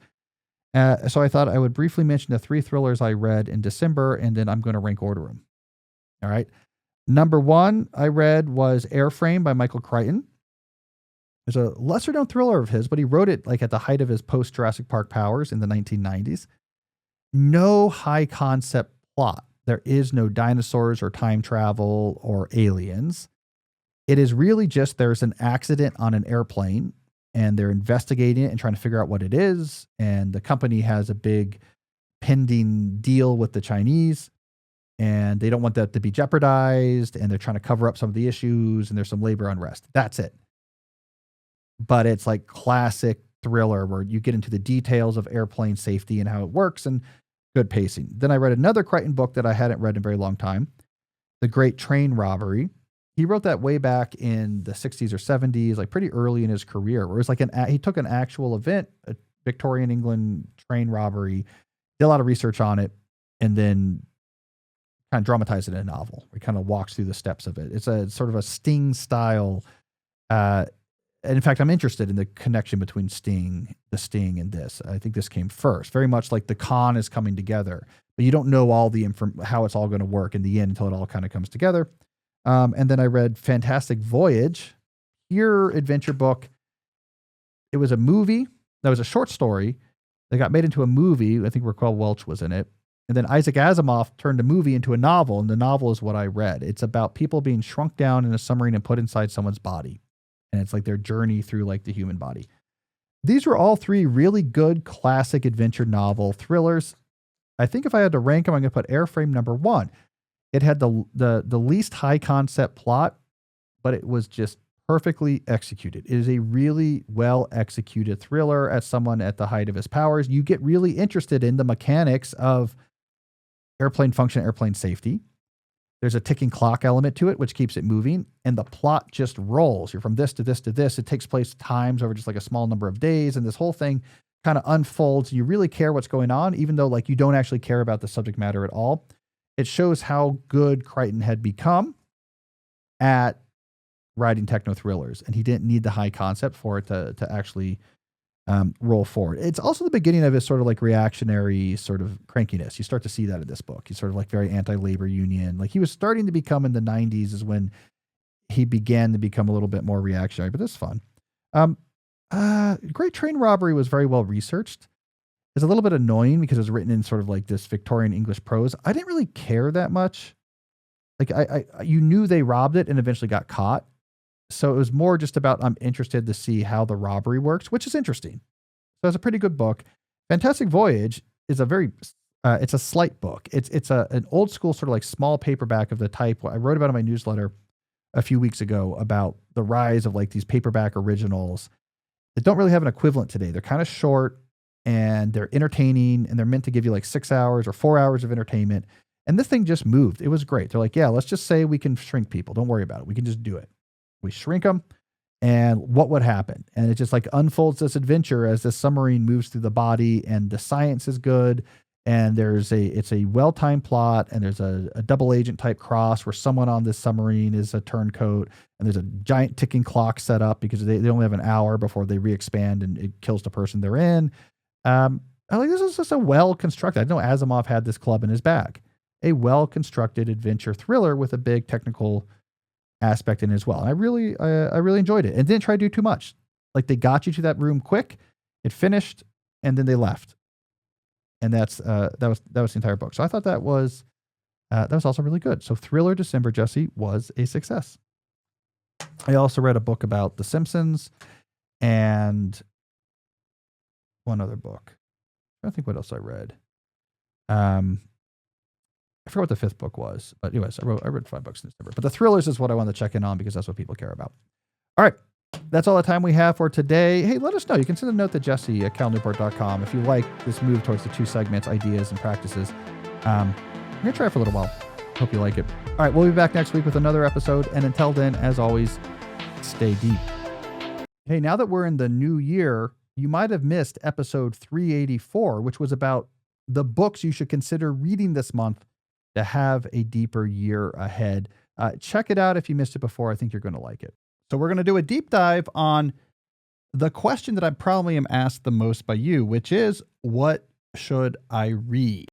Speaker 1: So I thought I would briefly mention the 3 thrillers I read in December, and then I'm going to rank order them. All right. Number 1 I read was Airframe by Michael Crichton. It's a lesser known thriller of his, but he wrote it like at the height of his post Jurassic Park powers in the 1990s. No high concept plot. There is no dinosaurs or time travel or aliens. It is really just there's an accident on an airplane and they're investigating it and trying to figure out what it is. And the company has a big pending deal with the Chinese. And they don't want that to be jeopardized, and they're trying to cover up some of the issues, and there's some labor unrest. That's it. But it's like classic thriller where you get into the details of airplane safety and how it works, and good pacing. Then I read another Crichton book that I hadn't read in a very long time, The Great Train Robbery. He wrote that way back in the 60s or 70s, like pretty early in his career, where it was like he took an actual event, a Victorian England train robbery, did a lot of research on it, and then kind of dramatized it in a novel. He kind of walks through the steps of it. It's a sort of a Sting style. And in fact, I'm interested in the connection between the Sting and this. I think this came first, very much like the con is coming together, but you don't know all the how it's all going to work in the end until it all kind of comes together. And then I read Fantastic Voyage, pure adventure book. It was a movie. That was a short story that got made into a movie. I think Raquel Welch was in it. And then Isaac Asimov turned the movie into a novel, and the novel is what I read. It's about people being shrunk down in a submarine and put inside someone's body. And it's like their journey through like the human body. These were all three really good classic adventure novel thrillers. I think if I had to rank them, I'm going to put Airframe number 1. It had the least high concept plot, but it was just perfectly executed. It is a really well executed thriller. As someone at the height of his powers, you get really interested in the mechanics of airplane function, airplane safety. There's a ticking clock element to it, which keeps it moving, and the plot just rolls. You're from this to this to this. It takes place times over just like a small number of days, and this whole thing kind of unfolds. You really care what's going on, even though like you don't actually care about the subject matter at all. It shows how good Crichton had become at writing techno thrillers, and he didn't need the high concept for it to actually roll forward. It's also the beginning of his sort of like reactionary sort of crankiness. You start to see that in this book. He's sort of like very anti-labor union. Like he was starting to become in the 90s is when he began to become a little bit more reactionary, but this is fun. Great Train Robbery was very well researched. It's a little bit annoying because it was written in sort of like this Victorian English prose. I didn't really care that much. Like you knew they robbed it and eventually got caught. So it was more just about, I'm interested to see how the robbery works, which is interesting. So it's a pretty good book. Fantastic Voyage is it's a slight book. It's an old school sort of like small paperback of the type. I wrote about in my newsletter a few weeks ago about the rise of like these paperback originals that don't really have an equivalent today. They're kind of short and they're entertaining, and they're meant to give you like 6 hours or 4 hours of entertainment. And this thing just moved. It was great. They're like, yeah, let's just say we can shrink people. Don't worry about it. We can just do it. We shrink them, and what would happen? And it just like unfolds this adventure as this submarine moves through the body, and the science is good. And it's a well-timed plot, and there's a double agent type cross where someone on this submarine is a turncoat, and there's a giant ticking clock set up because they only have an hour before they re-expand and it kills the person they're in. I like this is just a well-constructed. I know Asimov had this club in his bag. A well-constructed adventure thriller with a big technical aspect in it as well. And I really enjoyed it, and didn't try to do too much. Like they got you to that room quick, it finished, and then they left. And that was the entire book. So I thought that was also really good. So Thriller December, Jesse, was a success. I also read a book about The Simpsons and one other book. I don't think what else I read. I forgot what the 5th book was, but anyways, I read 5 books in December. But the thrillers is what I wanted to check in on because that's what people care about. All right. That's all the time we have for today. Hey, let us know. You can send a note to Jesse at calnewport.com if you like this move towards the 2 segments, ideas and practices. I'm going to try it for a little while. Hope you like it. All right, we'll be back next week with another episode. And until then, as always, stay deep. Hey, now that we're in the new year, you might have missed episode 384, which was about the books you should consider reading this month to have a deeper year ahead. Check it out if you missed it before. I think you're going to like it. So we're going to do a deep dive on the question that I probably am asked the most by you, which is, what should I read?